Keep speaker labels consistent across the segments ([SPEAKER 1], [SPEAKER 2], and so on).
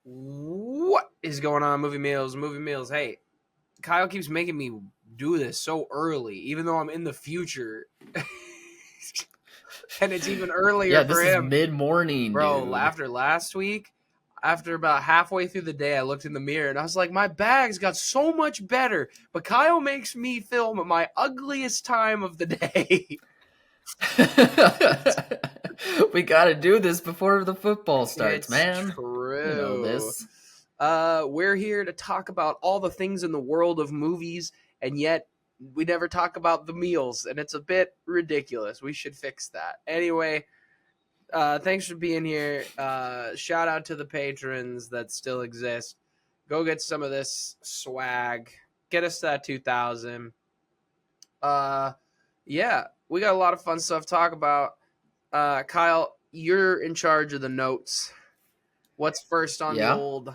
[SPEAKER 1] What is going on, Movie Meals? Movie Meals. Hey, Kyle keeps making me do this so early, even though I'm in the future. And it's even earlier
[SPEAKER 2] Yeah,
[SPEAKER 1] for
[SPEAKER 2] this is
[SPEAKER 1] him.
[SPEAKER 2] mid-morning,
[SPEAKER 1] Bro,
[SPEAKER 2] dude.
[SPEAKER 1] after last week, after about halfway through the day, I looked in the mirror and I was like, my bags got so much better. But Kyle makes me film at my ugliest time of the day.
[SPEAKER 2] We gotta do this before the football starts,
[SPEAKER 1] It's
[SPEAKER 2] man. You know
[SPEAKER 1] true.
[SPEAKER 2] this.
[SPEAKER 1] We're here to talk about all the things in the world of movies, and yet we never talk about the meals, and it's a bit ridiculous. We should fix that. Anyway, thanks for being here. Shout out to the patrons that still exist. Go get some of this swag. Get us that 2000. Yeah, we got a lot of fun stuff to talk about. Kyle, you're in charge of the notes. What's first on the
[SPEAKER 2] Yeah.
[SPEAKER 1] old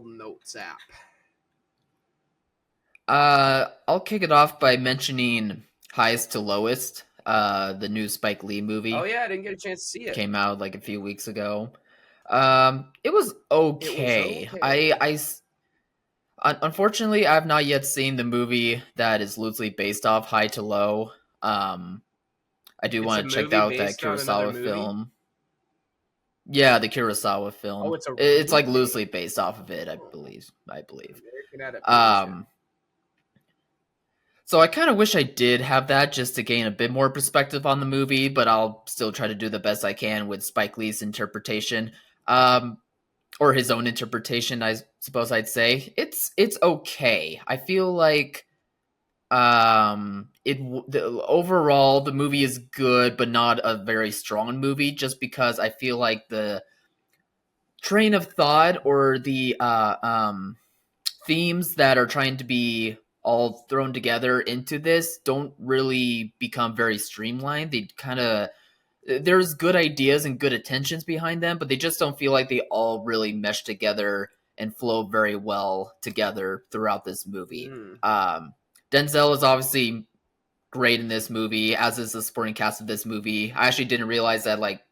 [SPEAKER 1] notes app?
[SPEAKER 2] I'll kick it off by mentioning Highest to Lowest, the new Spike Lee
[SPEAKER 1] Oh
[SPEAKER 2] movie.
[SPEAKER 1] yeah, I didn't get a chance to see it.
[SPEAKER 2] Came out like a few weeks ago. It was
[SPEAKER 1] It was
[SPEAKER 2] okay.
[SPEAKER 1] okay.
[SPEAKER 2] Unfortunately, I've not yet seen the movie that is loosely based off High to Low. I do
[SPEAKER 1] It's a
[SPEAKER 2] want to check
[SPEAKER 1] movie
[SPEAKER 2] out that
[SPEAKER 1] based on another
[SPEAKER 2] Kurosawa
[SPEAKER 1] movie.
[SPEAKER 2] film. Yeah, the Kurosawa
[SPEAKER 1] Oh,
[SPEAKER 2] film.
[SPEAKER 1] it's a
[SPEAKER 2] It's like
[SPEAKER 1] remake.
[SPEAKER 2] loosely based off of it, I
[SPEAKER 1] Oh,
[SPEAKER 2] believe.
[SPEAKER 1] American adaptation.
[SPEAKER 2] Um, so I kind of wish I did have that just to gain a bit more perspective on the movie, but I'll still try to do the best I can with Spike Lee's interpretation. Or his own interpretation, I suppose I'd say. It's okay. I feel like overall the movie is good, but not a very strong movie, just because I feel like the train of thought or the themes that are trying to be all thrown together into this don't really become very streamlined. They kind of there's good ideas and good intentions behind them, but they just don't feel like they all really mesh together and flow very well together throughout this movie.
[SPEAKER 1] Mm.
[SPEAKER 2] Denzel is obviously great in this movie, as is the supporting cast of this movie. I actually didn't realize that like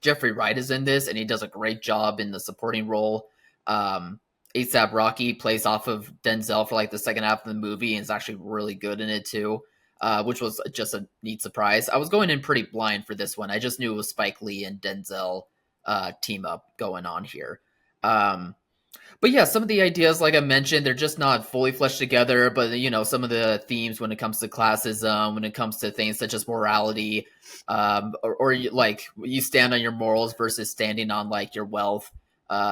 [SPEAKER 2] Jeffrey Wright is in this, and he does a great job in the supporting role. ASAP Rocky plays off of Denzel for like the second half of the movie, and is actually really good in it too, which was just a neat surprise. I was going in pretty blind for this one. I just knew it was Spike Lee and Denzel team up going on here. But yeah, some of the ideas, like I mentioned, they're just not fully fleshed together. But you know, some of the themes when it comes to classism, when it comes to things such as morality, or like you stand on your morals versus standing on like your wealth,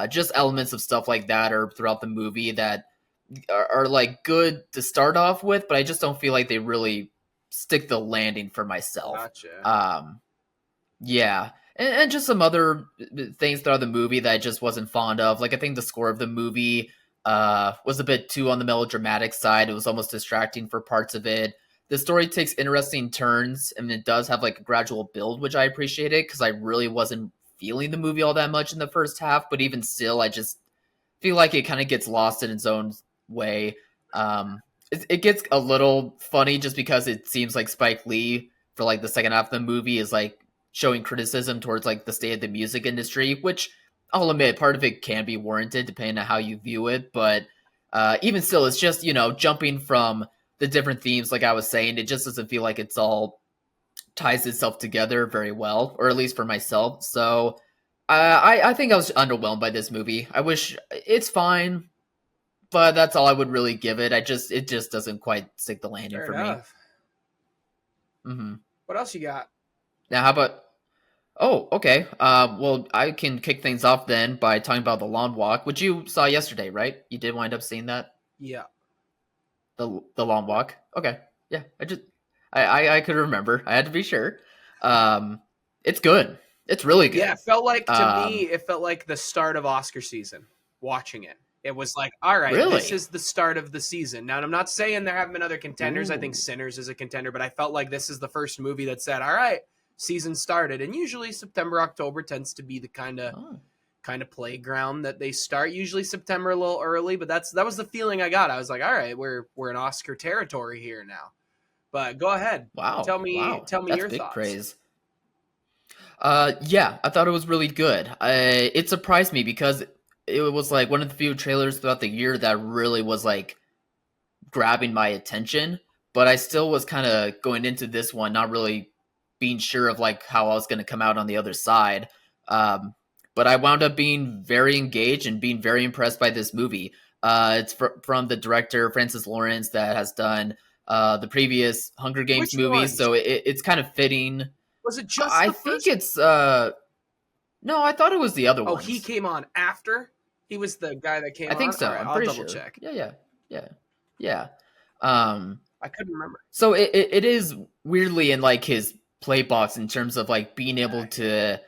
[SPEAKER 2] just elements of stuff like that are throughout the movie that are like good to start off with, but I just don't feel like they really stick the landing for myself.
[SPEAKER 1] Gotcha.
[SPEAKER 2] Yeah, and just some other things throughout the movie that I just wasn't fond of. Like I think the score of the movie was a bit too on the melodramatic side. It was almost distracting for parts of it. The story takes interesting turns, and it does have like a gradual build, which I appreciated because I really wasn't feeling the movie all that much in the first half. But even still, I just feel like it kind of gets lost in its own way. It gets a little funny just because it seems like Spike Lee for like the second half of the movie is like showing criticism towards like the state of the music industry, which I'll admit part of it can be warranted depending on how you view it. But even still, it's just, you know, jumping from the different themes, like I was saying, it just doesn't feel like it's all ties itself together very well, or at least for myself. So I think I was underwhelmed by this movie. I wish it's fine, but that's all I would really give it. It just doesn't quite stick the landing
[SPEAKER 1] Fair
[SPEAKER 2] for me.
[SPEAKER 1] enough.
[SPEAKER 2] Mm-hmm.
[SPEAKER 1] What else you got?
[SPEAKER 2] Now, how about? Oh, okay. Well, I can kick things off then by talking about the Lawn Walk, which you saw yesterday, right? You did wind up seeing that
[SPEAKER 1] Yeah.
[SPEAKER 2] the Lawn Walk. Okay, yeah. I could remember. I had to be sure. It's good. It's really
[SPEAKER 1] Yeah,
[SPEAKER 2] good.
[SPEAKER 1] it felt like to me,
[SPEAKER 2] Um,
[SPEAKER 1] it felt like the start of Oscar season watching it. It was like, all right, this
[SPEAKER 2] really.
[SPEAKER 1] is the start of the season. Now, I'm not saying there haven't been other contenders. I think
[SPEAKER 2] Ooh.
[SPEAKER 1] Sinners is a contender, but I felt like this is the first movie that said, all right, season started. And usually September, October tends to be the
[SPEAKER 2] Oh.
[SPEAKER 1] kind of playground that they start. Usually September a little early, but that was the feeling I got. I was like, all right, we're in Oscar territory here now. But go ahead.
[SPEAKER 2] Wow. Wow.
[SPEAKER 1] Tell me
[SPEAKER 2] That's
[SPEAKER 1] your
[SPEAKER 2] big
[SPEAKER 1] thoughts.
[SPEAKER 2] praise. Yeah, I thought it was really good. It surprised me because it was like one of the few trailers throughout the year that really was like grabbing my attention. But I still was kind of going into this one not really being sure of like how I was going to come out on the other side. Um, but I wound up being very engaged and being very impressed by this movie. It's from the director Francis Lawrence that has done the previous Hunger Games
[SPEAKER 1] Which
[SPEAKER 2] movies,
[SPEAKER 1] ones?
[SPEAKER 2] so it's kind of fitting.
[SPEAKER 1] Was it just
[SPEAKER 2] I
[SPEAKER 1] the
[SPEAKER 2] think
[SPEAKER 1] first?
[SPEAKER 2] it's no, I thought it was the other
[SPEAKER 1] Oh, he
[SPEAKER 2] ones.
[SPEAKER 1] came on after. He was the guy that
[SPEAKER 2] I
[SPEAKER 1] came
[SPEAKER 2] think
[SPEAKER 1] on. All
[SPEAKER 2] so.
[SPEAKER 1] right,
[SPEAKER 2] I'm
[SPEAKER 1] I'll
[SPEAKER 2] pretty
[SPEAKER 1] double
[SPEAKER 2] sure.
[SPEAKER 1] check.
[SPEAKER 2] Yeah. Yeah. Um,
[SPEAKER 1] I couldn't remember.
[SPEAKER 2] so it is weirdly in like his play box in terms of like being able
[SPEAKER 1] Okay.
[SPEAKER 2] to,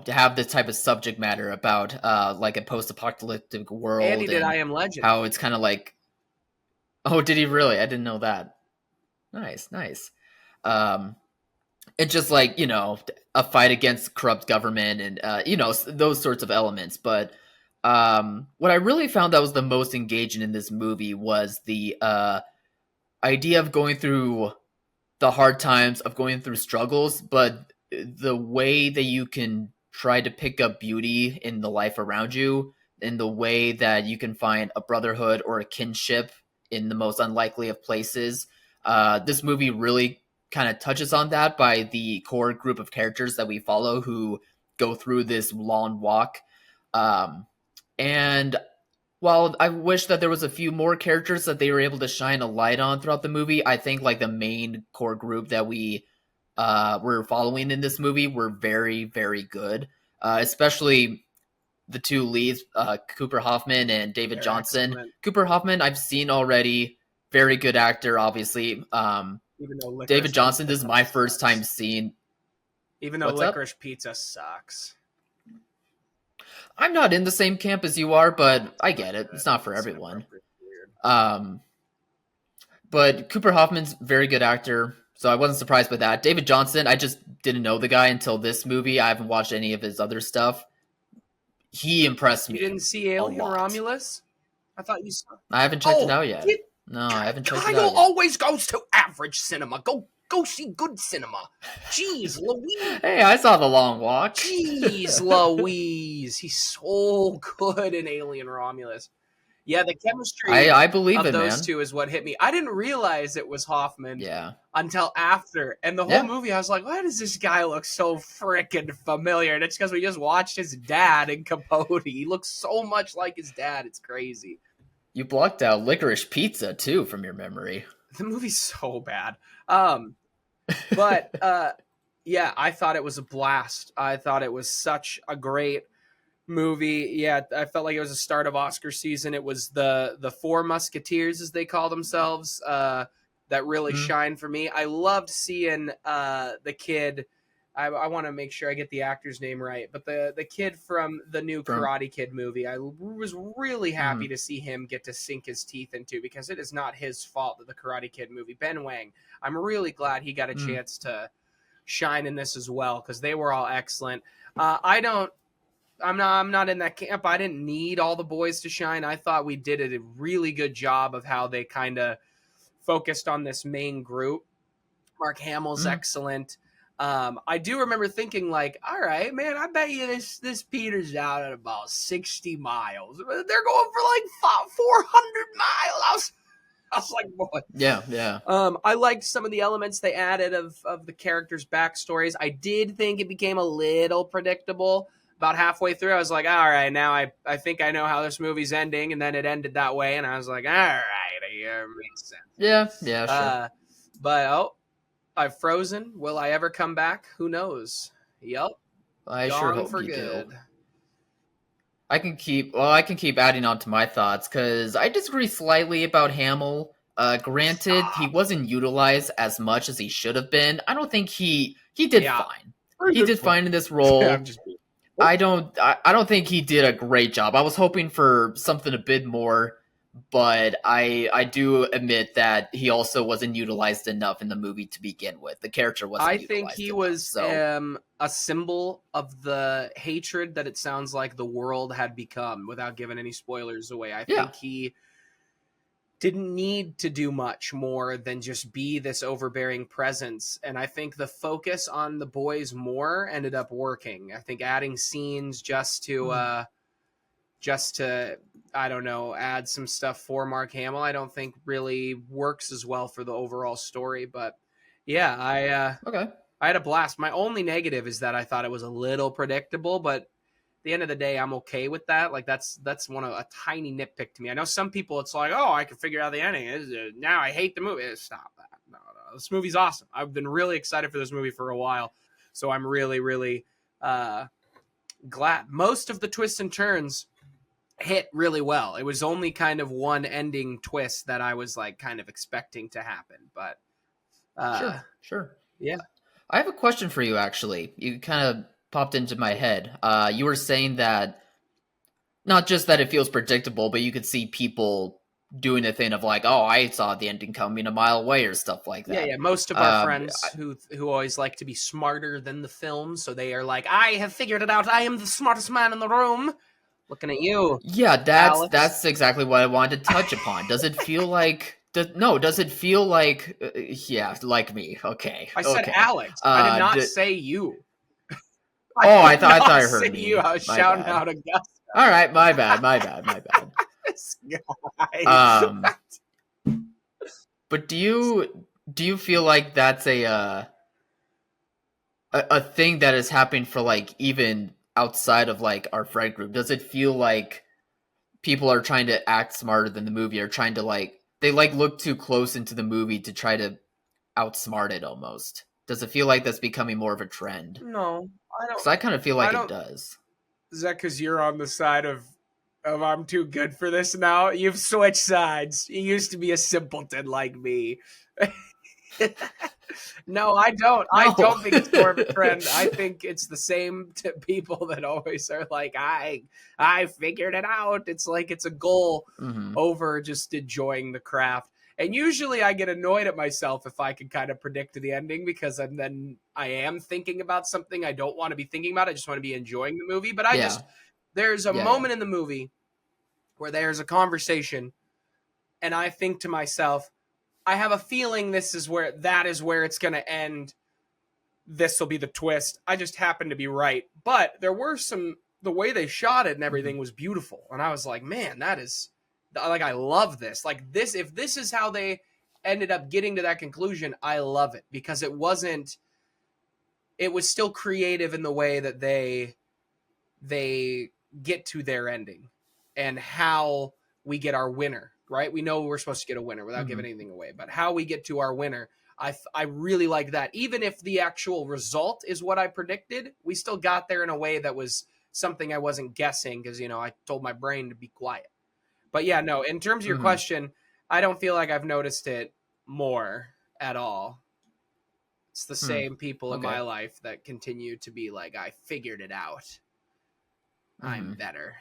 [SPEAKER 2] to have this type of subject matter about like a post-apocalyptic
[SPEAKER 1] And he
[SPEAKER 2] world
[SPEAKER 1] did I
[SPEAKER 2] and
[SPEAKER 1] Am Legend.
[SPEAKER 2] how it's kind of like, oh, did he really? I didn't know that. Nice. Um, it's just like a fight against corrupt government and those sorts of elements. But what I really found that was the most engaging in this movie was the idea of going through the hard times, of going through struggles, but the way that you can try to pick up beauty in the life around you, in the way that you can find a brotherhood or a kinship in the most unlikely of places. This movie really kind of touches on that by the core group of characters that we follow who go through this long walk. Um, and while I wish that there was a few more characters that they were able to shine a light on throughout the movie, I think like the main core group that we were following in this movie were very, very good. Especially the two leads, Cooper Hoffman and David
[SPEAKER 1] They're
[SPEAKER 2] Johnson.
[SPEAKER 1] excellent.
[SPEAKER 2] Cooper Hoffman, I've seen already. Very good actor, obviously.
[SPEAKER 1] Even though
[SPEAKER 2] David
[SPEAKER 1] licorice
[SPEAKER 2] Johnson,
[SPEAKER 1] pizza
[SPEAKER 2] this is
[SPEAKER 1] kind of
[SPEAKER 2] my first time
[SPEAKER 1] sucks.
[SPEAKER 2] seeing.
[SPEAKER 1] Even though
[SPEAKER 2] What's up?
[SPEAKER 1] licorice pizza sucks.
[SPEAKER 2] I'm not in the same camp as you are,
[SPEAKER 1] Oh,
[SPEAKER 2] but I
[SPEAKER 1] my
[SPEAKER 2] get it.
[SPEAKER 1] God.
[SPEAKER 2] It's not for
[SPEAKER 1] It's
[SPEAKER 2] everyone.
[SPEAKER 1] inappropriate. Weird.
[SPEAKER 2] Um, But Cooper Hoffman's a very good actor, so I wasn't surprised by that. David Johnson, I just didn't know the guy until this movie. I haven't watched any of his other stuff. He impressed
[SPEAKER 1] You
[SPEAKER 2] me
[SPEAKER 1] didn't see
[SPEAKER 2] a
[SPEAKER 1] Alien
[SPEAKER 2] lot.
[SPEAKER 1] Romulus? I thought you saw.
[SPEAKER 2] I haven't checked it
[SPEAKER 1] Oh,
[SPEAKER 2] out yet.
[SPEAKER 1] you,
[SPEAKER 2] No, I haven't checked it
[SPEAKER 1] Kyle
[SPEAKER 2] out yet.
[SPEAKER 1] always goes to average cinema. Go see good cinema. Jeez, Louise.
[SPEAKER 2] Hey, I saw The Long Walk.
[SPEAKER 1] Jeez, Louise. He's so good in Alien Romulus. Yeah, the chemistry
[SPEAKER 2] I believe
[SPEAKER 1] of
[SPEAKER 2] it,
[SPEAKER 1] those
[SPEAKER 2] man.
[SPEAKER 1] two is what hit me. I didn't realize it was Hoffman
[SPEAKER 2] Yeah.
[SPEAKER 1] until after. And the whole
[SPEAKER 2] Yeah.
[SPEAKER 1] movie, I was like, why does this guy look so freaking familiar? And it's because we just watched his dad in Capote. He looks so much like his dad. It's crazy.
[SPEAKER 2] You blocked out Licorice Pizza, too, from your memory.
[SPEAKER 1] The movie's so bad. But yeah, I thought it was a blast. I thought it was such a great movie. Yeah, I felt like it was the start of Oscar season. It was the Four Musketeers, as they call themselves, that really
[SPEAKER 2] Mm,
[SPEAKER 1] shined for me. I loved seeing the kid. I want to make sure I get the actor's name right, but the kid from the new
[SPEAKER 2] from
[SPEAKER 1] Karate Kid movie, I was really happy
[SPEAKER 2] mm,
[SPEAKER 1] to see him get to sink his teeth into, because it is not his fault that the Karate Kid movie, Ben Wang, I'm really glad he got a
[SPEAKER 2] mm,
[SPEAKER 1] chance to shine in this as well, because they were all excellent. I don't. I'm not in that camp. I didn't need all the boys to shine. I thought we did a really good job of how they kind of focused on this main group. Mark Hamill's
[SPEAKER 2] mm.
[SPEAKER 1] excellent. I do remember thinking, like, all right, man, I bet you this peters out at about 60 miles. They're going for like 400 miles. I was like, boy.
[SPEAKER 2] Yeah.
[SPEAKER 1] I liked some of the elements they added of the characters' backstories. I did think it became a little predictable. About halfway through, I was like, all right, now I think I know how this movie's ending. And then it ended that way. And I was like, all right, yeah, makes sense.
[SPEAKER 2] Yeah, sure.
[SPEAKER 1] But I've frozen. Will I ever come back? Who knows? Yep.
[SPEAKER 2] I sure
[SPEAKER 1] Gone
[SPEAKER 2] hope
[SPEAKER 1] for
[SPEAKER 2] you do.
[SPEAKER 1] good.
[SPEAKER 2] I can keep adding on to my thoughts because I disagree slightly about Hamill. Granted, he
[SPEAKER 1] Stop.
[SPEAKER 2] wasn't utilized as much as he should have been. I don't think he did
[SPEAKER 1] Yeah.
[SPEAKER 2] fine. He did fine in this role.
[SPEAKER 1] I'm just
[SPEAKER 2] I don't think he did a great job. I was hoping for something a bit more, but I do admit that he also wasn't utilized enough in the movie to begin with. The character wasn't
[SPEAKER 1] I think
[SPEAKER 2] utilized
[SPEAKER 1] he
[SPEAKER 2] enough.
[SPEAKER 1] was
[SPEAKER 2] So
[SPEAKER 1] a symbol of the hatred that it sounds like the world had become, without giving any spoilers away. I
[SPEAKER 2] yeah.
[SPEAKER 1] think he didn't need to do much more than just be this overbearing presence. And I think the focus on the boys more ended up working. I think adding scenes just to I don't know, add some stuff for Mark Hamill, I don't think really works as well for the overall story. But yeah,
[SPEAKER 2] Okay.
[SPEAKER 1] I had a blast. My only negative is that I thought it was a little predictable, but at the end of the day, I'm okay with that. Like that's one of a tiny nitpick to me. I know some people, it's like, oh, I can figure out the ending. Now I hate the movie. Stop that. No, this movie's awesome. I've been really excited for this movie for a while, so I'm really, really glad. Most of the twists and turns hit really well. It was only kind of one ending twist that I was like kind of expecting to happen, but
[SPEAKER 2] Sure.
[SPEAKER 1] yeah.
[SPEAKER 2] I have a question for you, actually. You kind of popped into my head. You were saying that not just that it feels predictable, but you could see people doing a thing of like, oh, I saw the ending coming a mile away or stuff like
[SPEAKER 1] Yeah,
[SPEAKER 2] that.
[SPEAKER 1] yeah. Most of our friends who always like to be smarter than the film, so they are like, I have figured it out. I am the smartest man in the room. Looking at you.
[SPEAKER 2] Yeah,
[SPEAKER 1] Alex.
[SPEAKER 2] that's exactly what I wanted to touch upon. Does it feel like does it feel like yeah, like me. Okay.
[SPEAKER 1] I said
[SPEAKER 2] okay.
[SPEAKER 1] Alex. I did not say you.
[SPEAKER 2] I thought I heard me.
[SPEAKER 1] You. I was
[SPEAKER 2] My
[SPEAKER 1] shouting
[SPEAKER 2] bad.
[SPEAKER 1] out Augusta.
[SPEAKER 2] All right, my bad.
[SPEAKER 1] This guy.
[SPEAKER 2] But do you feel like that's a thing that is happening for like even outside of like our friend group? Does it feel like people are trying to act smarter than the movie, or trying to like they like look too close into the movie to try to outsmart it almost? Does it feel like that's becoming more of a trend?
[SPEAKER 1] No, I don't.
[SPEAKER 2] Because I kind of feel like it does.
[SPEAKER 1] Is that because you're on the side of I'm too good for this now? You've switched sides. You used to be a simpleton like me. No, I don't.
[SPEAKER 2] No.
[SPEAKER 1] I don't think it's more of a trend. I think it's the same to people that always are like, I figured it out. It's like it's a goal over just enjoying the craft. And usually I get annoyed at myself if I can kind of predict the ending, because then I am thinking about something I don't want to be thinking about. I just want to be enjoying the movie. But there's a moment in the movie where there's a conversation, and I think to myself, I have a feeling that is where it's going to end. This will be the twist. I just happen to be right. But there were the way they shot it and everything was beautiful. And I was like, man, that is like, I love this. Like this, if this is how they ended up getting to that conclusion, I love it, because it was still creative in the way that they get to their ending and how we get our winner, right? We know we're supposed to get a winner without giving anything away, but how we get to our winner, I really like that. Even if the actual result is what I predicted, we still got there in a way that was something I wasn't guessing, because, I told my brain to be quiet. But yeah, no, in terms of your question, I don't feel like I've noticed it more at all. It's the same people in my life that continue to be like, I figured it out. I'm better.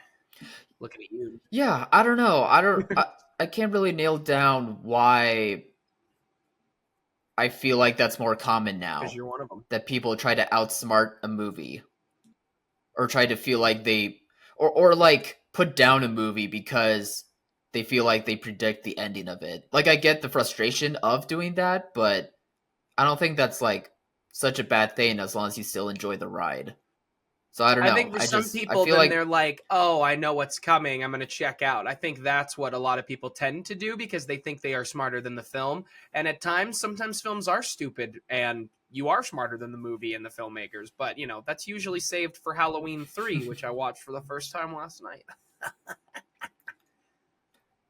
[SPEAKER 1] Looking at you.
[SPEAKER 2] Yeah, I don't know. I can't really nail down why I feel like that's more common now.
[SPEAKER 1] Because you're one of them.
[SPEAKER 2] That people try to outsmart a movie, or try to feel like they or like put down a movie because they feel like they predict the ending of it. Like, I get the frustration of doing that, but I don't think that's like such a bad thing as long as you still enjoy the ride. So I don't know.
[SPEAKER 1] I think for some people, then they're like, oh, I know what's coming. I'm going to check out. I think that's what a lot of people tend to do, because they think they are smarter than the film. And at times, sometimes films are stupid and you are smarter than the movie and the filmmakers. But, that's usually saved for Halloween 3, which I watched for the first time last night.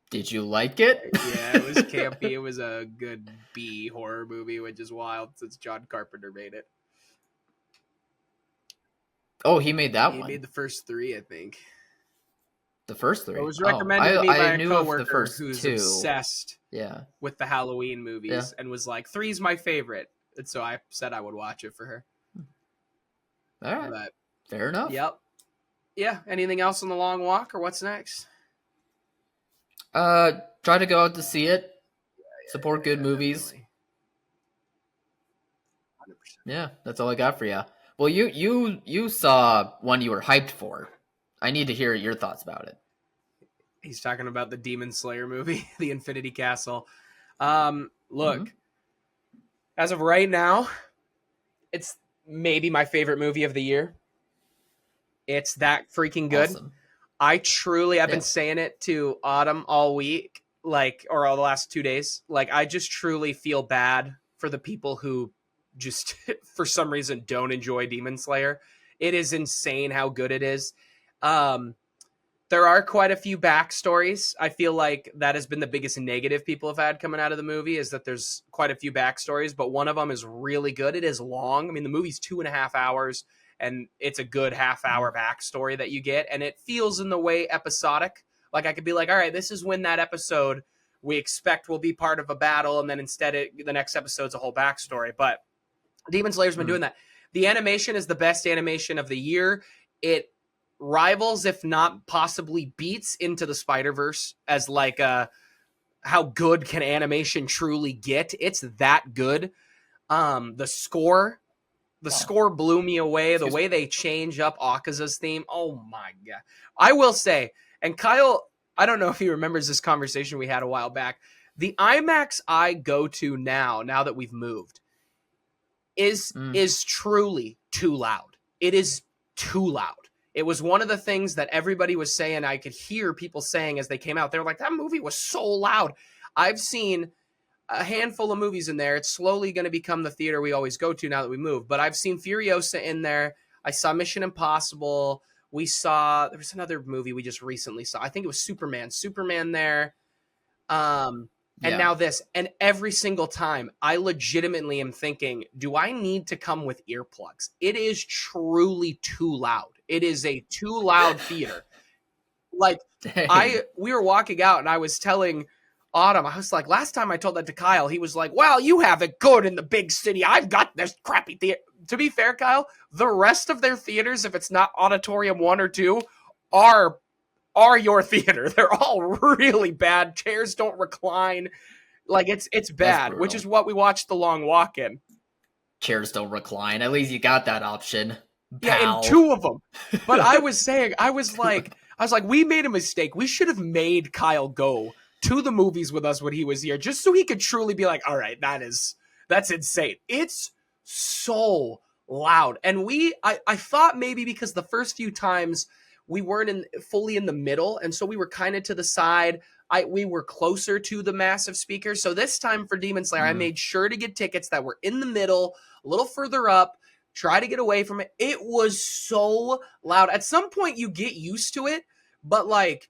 [SPEAKER 2] Did you like it?
[SPEAKER 1] Yeah, it was campy. It was a good B horror movie, which is wild since John Carpenter made it.
[SPEAKER 2] Oh, he made that one.
[SPEAKER 1] He made the first 3, I think.
[SPEAKER 2] The first 3?
[SPEAKER 1] It was recommended to me by a coworker who's
[SPEAKER 2] two.
[SPEAKER 1] Obsessed with the Halloween movies and was like, 3's my favorite. And so I said I would watch it for her.
[SPEAKER 2] All right. But, fair enough.
[SPEAKER 1] Yep. Yeah. Anything else on the long walk, or what's next?
[SPEAKER 2] Try to go out to see it. Support good movies.
[SPEAKER 1] Definitely. 100%.
[SPEAKER 2] Yeah, that's all I got for you. Well, you saw one you were hyped for. I need to hear your thoughts about it.
[SPEAKER 1] He's talking about the Demon Slayer movie, the Infinity Castle. Look,
[SPEAKER 2] Mhm.
[SPEAKER 1] as of right now, it's maybe my favorite movie of the year. It's that freaking good.
[SPEAKER 2] Awesome.
[SPEAKER 1] I've been
[SPEAKER 2] Yeah.
[SPEAKER 1] saying it to Autumn all week, like, or all the last 2 days. Like, I just truly feel bad for the people who just, for some reason, don't enjoy Demon Slayer. It is insane how good it is. Um, there are quite a few backstories. I feel like that has been the biggest negative people have had coming out of the movie is that there's quite a few backstories, but one of them is really good. It is long. I mean, the movie's 2.5 hours, and it's a good half-hour
[SPEAKER 2] Mhm.
[SPEAKER 1] backstory that you get, and it feels in the way episodic. Like I could be like, all right, this is when that episode we expect will be part of a battle, and then instead the next episode's a whole backstory. But Demon Slayer's been doing
[SPEAKER 2] Mhm.
[SPEAKER 1] that. The animation is the best animation of the year. It rivals, if not possibly beats, Into the Spider-Verse as like how good can animation truly get. It's that good. The score, the
[SPEAKER 2] Wow.
[SPEAKER 1] score blew me away. The
[SPEAKER 2] Excuse me.
[SPEAKER 1] way they change up Akaza's theme. Oh my god! I will say, and Kyle, I don't know if he remembers this conversation we had a while back. The IMAX I go to now that we've moved, is
[SPEAKER 2] Mm.
[SPEAKER 1] is truly too loud. It is too loud. It was one of the things that everybody was saying. I could hear people saying as they came out. They were like, "That movie was so loud." I've seen a handful of movies in there. It's slowly going to become the theater we always go to now that we move. But I've seen Furiosa in there. I saw Mission Impossible. There was another movie we just recently saw. I think it was Superman. Superman there. Um, and
[SPEAKER 2] Yeah.
[SPEAKER 1] now this, and every single time, I legitimately am thinking, do I need to come with earplugs? It is truly too loud. It is a too loud theater. Like
[SPEAKER 2] Dang.
[SPEAKER 1] we were walking out, and I was telling Autumn, I was like, last time I told that to Kyle, he was like, "Well, you have it good in the big city. I've got this crappy theater." To be fair, Kyle, the rest of their theaters, if it's not Auditorium 1 or 2, are your theater. They're all really bad. Chairs don't recline. Like it's
[SPEAKER 2] That's
[SPEAKER 1] bad, which is
[SPEAKER 2] brutal.
[SPEAKER 1] what we watched The Long Walk in.
[SPEAKER 2] Chairs don't recline. At least you got that option,
[SPEAKER 1] Yeah, in
[SPEAKER 2] pal.
[SPEAKER 1] 2 of them. But I was saying, I was like, we made a mistake. We should have made Kyle go to the movies with us when he was here, just so he could truly be like, all right, that's insane. It's so loud. And I thought maybe because the first few times we weren't fully in the middle, and so we were kind of to the side. We were closer to the massive speakers. So this time for Demon Slayer, I
[SPEAKER 2] Mm.
[SPEAKER 1] made sure to get tickets that were in the middle, a little further up, try to get away from it. It was so loud. At some point you get used to it, but like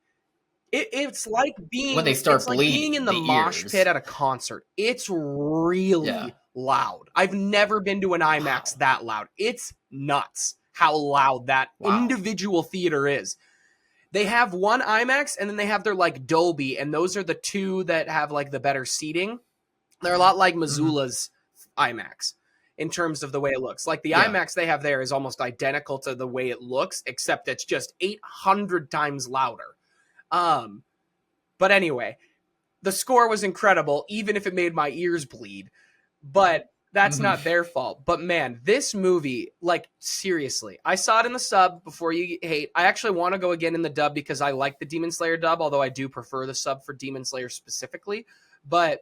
[SPEAKER 1] it's like
[SPEAKER 2] When they
[SPEAKER 1] it's
[SPEAKER 2] start
[SPEAKER 1] like being in
[SPEAKER 2] bleeding
[SPEAKER 1] the
[SPEAKER 2] the
[SPEAKER 1] mosh pit
[SPEAKER 2] ears.
[SPEAKER 1] at a concert. It's
[SPEAKER 2] Yeah.
[SPEAKER 1] really loud. I've never been to an IMAX
[SPEAKER 2] Wow.
[SPEAKER 1] that loud. It's nuts how loud that
[SPEAKER 2] Wow.
[SPEAKER 1] individual theater is. They have one IMAX and then they have their like Dolby, and those are the two that have like the better seating. They're a lot like
[SPEAKER 2] Hmm.
[SPEAKER 1] Missoula's IMAX in terms of the way it looks. Like the
[SPEAKER 2] Yeah.
[SPEAKER 1] IMAX they have there is almost identical to the way it looks, except it's just 800 times louder. Um, but anyway, the score was incredible, even if it made my ears bleed. But that's
[SPEAKER 2] Hmm.
[SPEAKER 1] not their fault. But man, this movie, like seriously, I saw it in the sub before you hate. I actually want to go again in the dub because I like the Demon Slayer dub, although I do prefer the sub for Demon Slayer specifically. But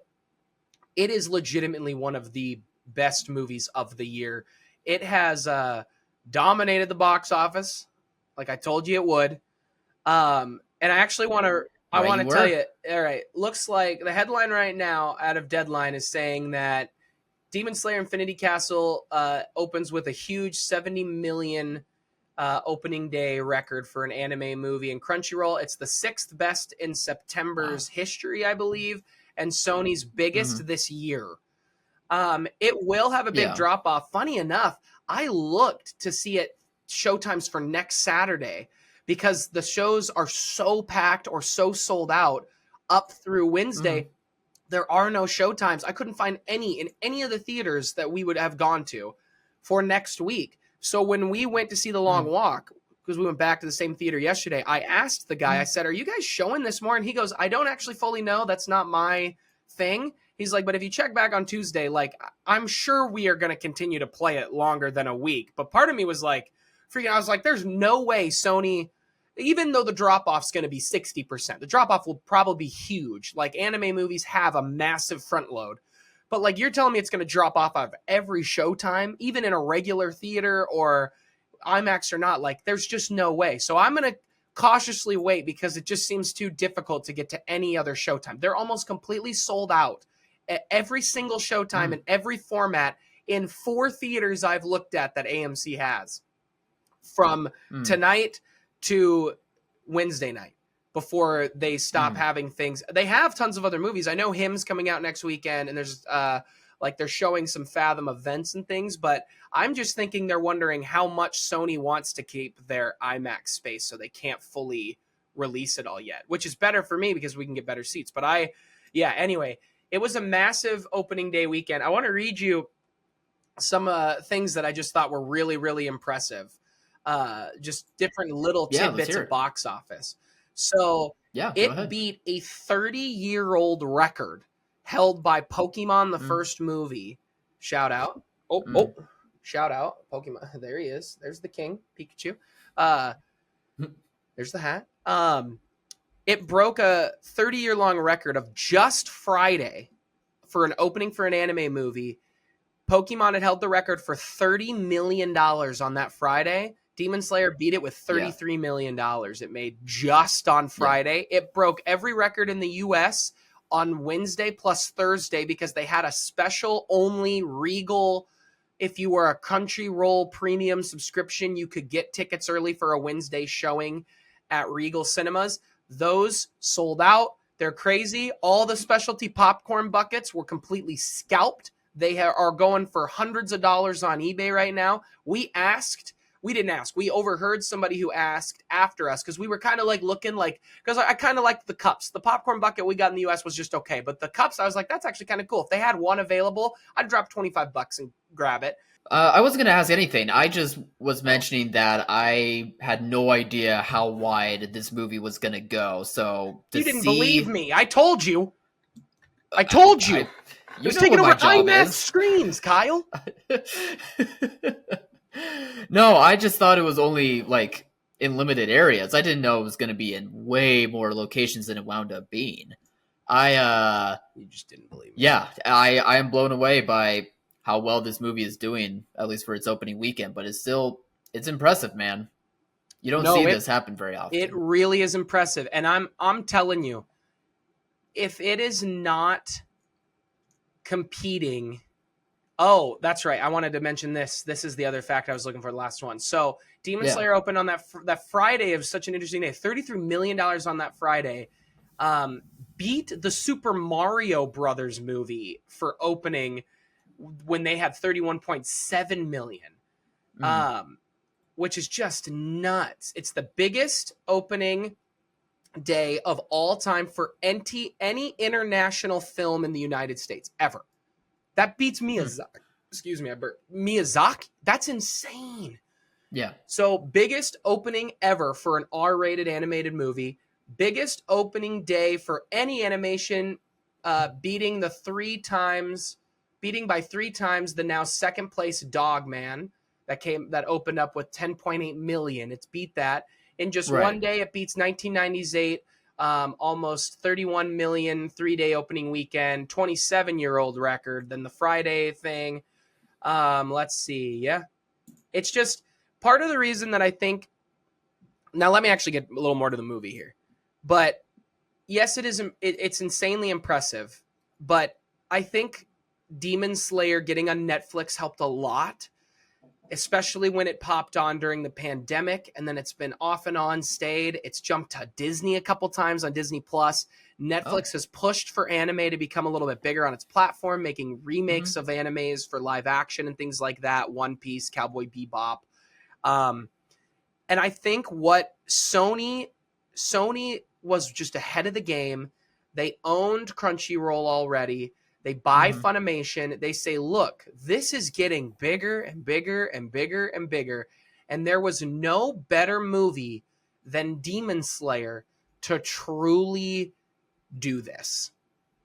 [SPEAKER 1] it is legitimately one of the best movies of the year. It has dominated the box office, like I told you it would. And I actually want to. I
[SPEAKER 2] Right,
[SPEAKER 1] want
[SPEAKER 2] you
[SPEAKER 1] to tell
[SPEAKER 2] were.
[SPEAKER 1] you. All right, looks like the headline right now out of Deadline is saying that Demon Slayer Infinity Castle opens with a huge 70 million opening day record for an anime movie. In Crunchyroll, it's the sixth best in
[SPEAKER 2] Wow.
[SPEAKER 1] September's history, I believe, and Sony's
[SPEAKER 2] Hmm.
[SPEAKER 1] biggest this year. It will have a big
[SPEAKER 2] Yeah.
[SPEAKER 1] drop off. Funny enough, I looked to see it showtimes for next Saturday because the shows are so packed or so sold out up through
[SPEAKER 2] Hmm.
[SPEAKER 1] Wednesday. There are no showtimes. I couldn't find any in any of the theaters that we would have gone to for next week. So when we went to see The Long
[SPEAKER 2] Mm.
[SPEAKER 1] Walk, because we went back to the same theater yesterday, I asked the guy, I
[SPEAKER 2] Mm.
[SPEAKER 1] said, "Are you guys showing this more?" And he goes, "I don't actually fully know. That's not my thing." He's like, "But if you check back on Tuesday, like I'm sure we are going to continue to play it longer than a week." But part of me was like, freaking, I was like, "There's no way Sony." even though the drop-off's going to be 60%, the drop-off will probably be huge. Like, anime movies have a massive front load. But, like, you're telling me it's going to drop off of every showtime, even in a regular theater or IMAX or not. Like, there's just no way. So I'm going to cautiously wait because it just seems too difficult to get to any other showtime. They're almost completely sold out at every single showtime in every format in 4 theaters I've looked at that AMC has, from tonight to Wednesday night, before they stop having things. They have tons of other movies. I know Him's coming out next weekend, and there's like they're showing some Fathom events and things, but I'm just thinking they're wondering how much Sony wants to keep their IMAX space, so they can't fully release it all yet, which is better for me because we can get better seats. But anyway, it was a massive opening day weekend. I want to read you some things that I just thought were really, really impressive. Just different little tidbits of box office. So it beat a 30-year-old record held by Pokemon, the first movie. Shout out. Shout out. Pokemon. There he is. There's the king, Pikachu. There's the hat. It broke a 30-year-long record of just Friday for an opening for an anime movie. Pokemon had held the record for $30 million on that Friday. Demon Slayer beat it with $33 million it made just on Friday. It broke every record in the U.S. on Wednesday plus Thursday because they had a special only Regal. If you were a Crunchyroll premium subscription, you could get tickets early for a Wednesday showing at Regal Cinemas. Those sold out. They're crazy. All the specialty popcorn buckets were completely scalped. They are going for hundreds of dollars on eBay right now. We didn't ask. We overheard somebody who asked after us because we were kind of like looking like, because I kind of liked the cups. The popcorn bucket we got in the US was just okay. But the cups, I was like, that's actually kind of cool. If they had one available, I'd drop $25 and grab it.
[SPEAKER 2] I wasn't going to ask anything. I just was mentioning that I had no idea how wide this movie was going to go. So
[SPEAKER 1] you didn't believe me. I told you. You was taking over IMAX screens, Kyle.
[SPEAKER 2] No, I just thought it was only like in limited areas. I didn't know it was going to be in way more locations than it wound up being.
[SPEAKER 1] You just didn't believe me.
[SPEAKER 2] Yeah, I am blown away by how well this movie is doing, at least for its opening weekend. But it's impressive, man. You don't see this happen very often.
[SPEAKER 1] It really is impressive, and I'm telling you, if it is not competing. Oh, that's right. I wanted to mention this. This is the other fact I was looking for, the last one. So Demon Slayer opened on that Friday of such an interesting day. $33 million on that Friday. Beat the Super Mario Brothers movie for opening when they had 31.7 million. Which is just nuts. It's the biggest opening day of all time for any international film in the United States ever. That beats Miyazaki. Excuse me, I burped. Miyazaki? That's insane.
[SPEAKER 2] Yeah.
[SPEAKER 1] So biggest opening ever for an R-rated animated movie. Biggest opening day for any animation, beating by 3 times the now second place Dogman that opened up with 10.8 million. It's beat that. In just one day, it beats 1990's 8, almost 31 million 3-day opening weekend, 27-year-old record. Then the Friday thing. Let's see. Yeah. It's just part of the reason that I think. Now, let me actually get a little more to the movie here. But yes, it's insanely impressive. But I think Demon Slayer getting on Netflix helped a lot, especially when it popped on during the pandemic, and then it's been off and on stayed. It's jumped to Disney a couple times on Disney Plus. Netflix has pushed for anime to become a little bit bigger on its platform, making remakes of animes for live action and things like that. One Piece, Cowboy Bebop. And I think what Sony was just ahead of the game. They owned Crunchyroll already. They buy Funimation. They say, look, this is getting bigger and bigger and bigger and bigger. And there was no better movie than Demon Slayer to truly do this.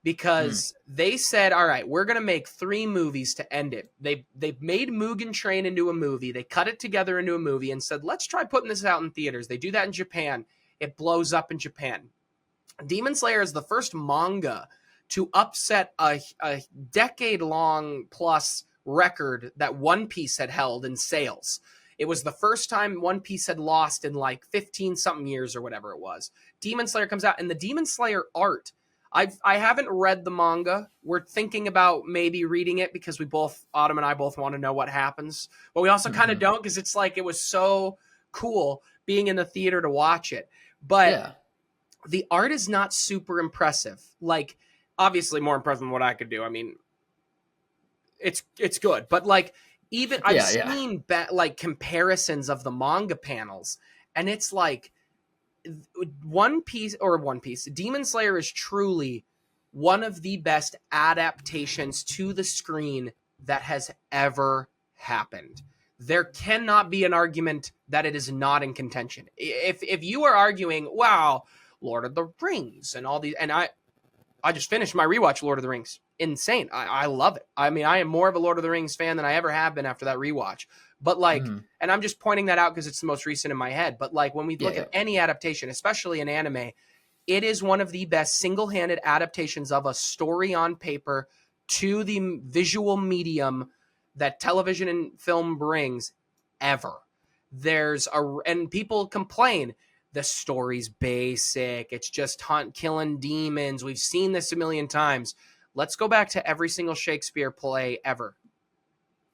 [SPEAKER 2] Mm.
[SPEAKER 1] because they said, all right, we're going to make 3 movies to end it. They made Mugen Train into a movie. They cut it together into a movie and said, let's try putting this out in theaters. They do that in Japan. It blows up in Japan. Demon Slayer is the first manga to upset a decade-long plus record that One Piece had held in sales. It was the first time One Piece had lost in like 15-something years or whatever it was. Demon Slayer comes out, and the Demon Slayer art, I haven't read the manga. We're thinking about maybe reading it because Autumn and I both want to know what happens. But we also kind of don't, because it's like it was so cool being in the theater to watch it. But
[SPEAKER 2] Yeah.
[SPEAKER 1] the art is not super impressive. Like, obviously more impressive than what I could do. I mean, it's good. But like, even I've seen like comparisons of the manga panels, and it's like One Piece, Demon Slayer is truly one of the best adaptations to the screen that has ever happened. There cannot be an argument that it is not in contention. If you are arguing, wow, Lord of the Rings and all these, and I just finished my rewatch Lord of the Rings. Insane. I love it. I mean, I am more of a Lord of the Rings fan than I ever have been after that rewatch. But like, and I'm just pointing that out because it's the most recent in my head. But like, when we look at any adaptation, especially in anime, it is one of the best single-handed adaptations of a story on paper to the visual medium that television and film brings ever. And people complain, the story's basic, it's just killing demons. We've seen this a million times. Let's go back to every single Shakespeare play ever.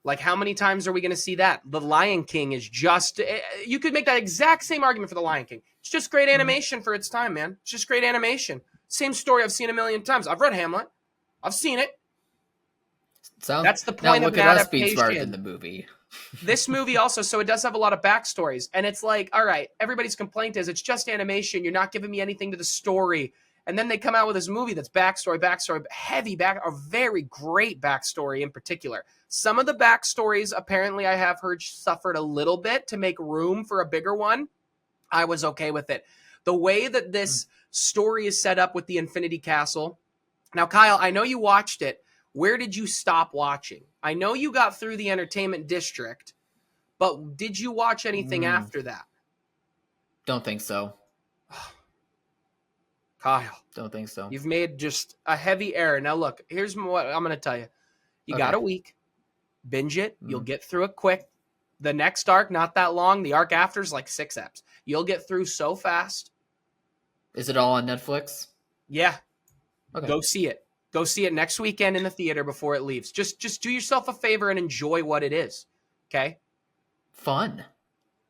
[SPEAKER 1] Like, how many times are we going to see that? The Lion King is just, you could make that exact same argument for The Lion King. It's just great animation for its time, man. It's just great animation. Same story I've seen a million times. I've read Hamlet. I've seen it. That's the point of an adaptation.
[SPEAKER 2] Being smarter than the movie.
[SPEAKER 1] This movie also, so it does have a lot of backstories. And it's like, all right, everybody's complaint is it's just animation. You're not giving me anything to the story. And then they come out with this movie that's backstory, a very great backstory in particular. Some of the backstories, apparently, I have heard suffered a little bit to make room for a bigger one. I was okay with it. The way that this story is set up with the Infinity Castle. Now, Kyle, I know you watched it. Where did you stop watching? I know you got through the entertainment district, but did you watch anything after that?
[SPEAKER 2] Don't think so.
[SPEAKER 1] Kyle.
[SPEAKER 2] Don't think so.
[SPEAKER 1] You've made just a heavy error. Now, look, here's what I'm going to tell you. You got a week. Binge it. You'll get through it quick. The next arc, not that long. The arc after is like 6 eps. You'll get through so fast.
[SPEAKER 2] Is it all on Netflix?
[SPEAKER 1] Yeah.
[SPEAKER 2] Okay.
[SPEAKER 1] Go see it. Go see it next weekend in the theater before it leaves. Just do yourself a favor and enjoy what it is. Okay?
[SPEAKER 2] Fun.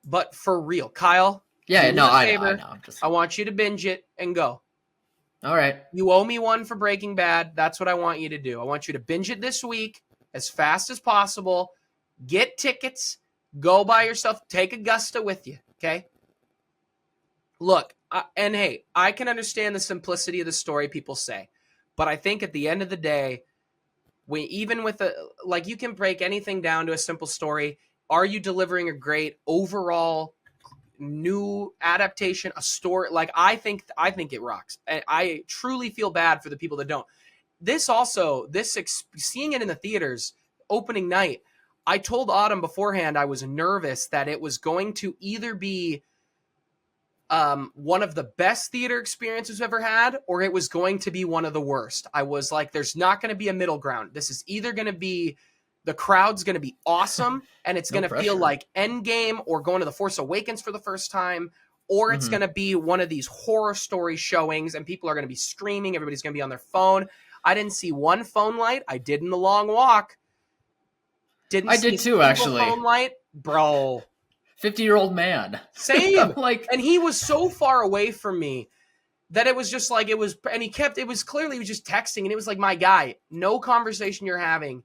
[SPEAKER 1] But for real, Kyle.
[SPEAKER 2] Yeah, no, I know.
[SPEAKER 1] I want you to binge it and go.
[SPEAKER 2] All right.
[SPEAKER 1] You owe me one for Breaking Bad. That's what I want you to do. I want you to binge it this week as fast as possible. Get tickets. Go by yourself. Take Augusta with you. Okay? Look, and hey, I can understand the simplicity of the story people say. But I think at the end of the day, even with you can break anything down to a simple story. Are you delivering a great overall new adaptation, a story? Like, I think it rocks. I truly feel bad for the people that don't. Seeing it in the theaters opening night, I told Autumn beforehand I was nervous that it was going to either be one of the best theater experiences we've ever had, or it was going to be one of the worst. I was like, there's not going to be a middle ground. This is either going to be, the crowd's going to be awesome, and it's going to feel like Endgame or going to The Force Awakens for the first time, or it's going to be one of these horror story showings, and people are going to be screaming. Everybody's going to be on their phone. I didn't see one phone light. I did in the long walk.
[SPEAKER 2] I did too, actually.
[SPEAKER 1] Phone light, bro.
[SPEAKER 2] 50-year-old man.
[SPEAKER 1] Same. And he was so far away from me that it was just like, it was clearly he was just texting, and it was like, my guy, no conversation you're having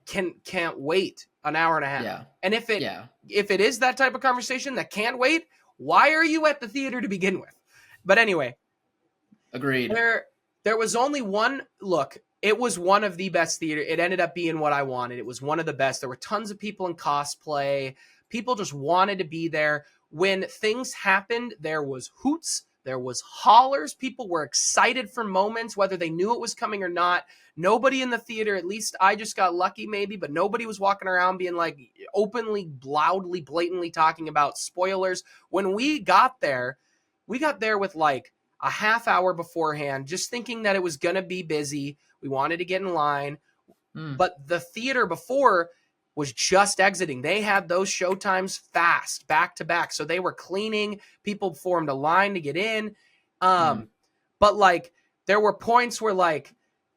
[SPEAKER 1] can't wait an hour and a half.
[SPEAKER 2] Yeah.
[SPEAKER 1] And if it is that type of conversation that can't wait, why are you at the theater to begin with? But anyway.
[SPEAKER 2] Agreed.
[SPEAKER 1] There was only one look. It was one of the best theater. It ended up being what I wanted. It was one of the best. There were tons of people in cosplay. People just wanted to be there. When things happened, there was hoots. There was hollers. People were excited for moments, whether they knew it was coming or not. Nobody in the theater, at least I just got lucky maybe, but nobody was walking around being like openly, loudly, blatantly talking about spoilers. When we got there with like a half hour beforehand, just thinking that it was going to be busy. We wanted to get in line. But the theater before was just exiting. They had those show times fast, back to back. So they were cleaning. People formed a line to get in. But like there were points where like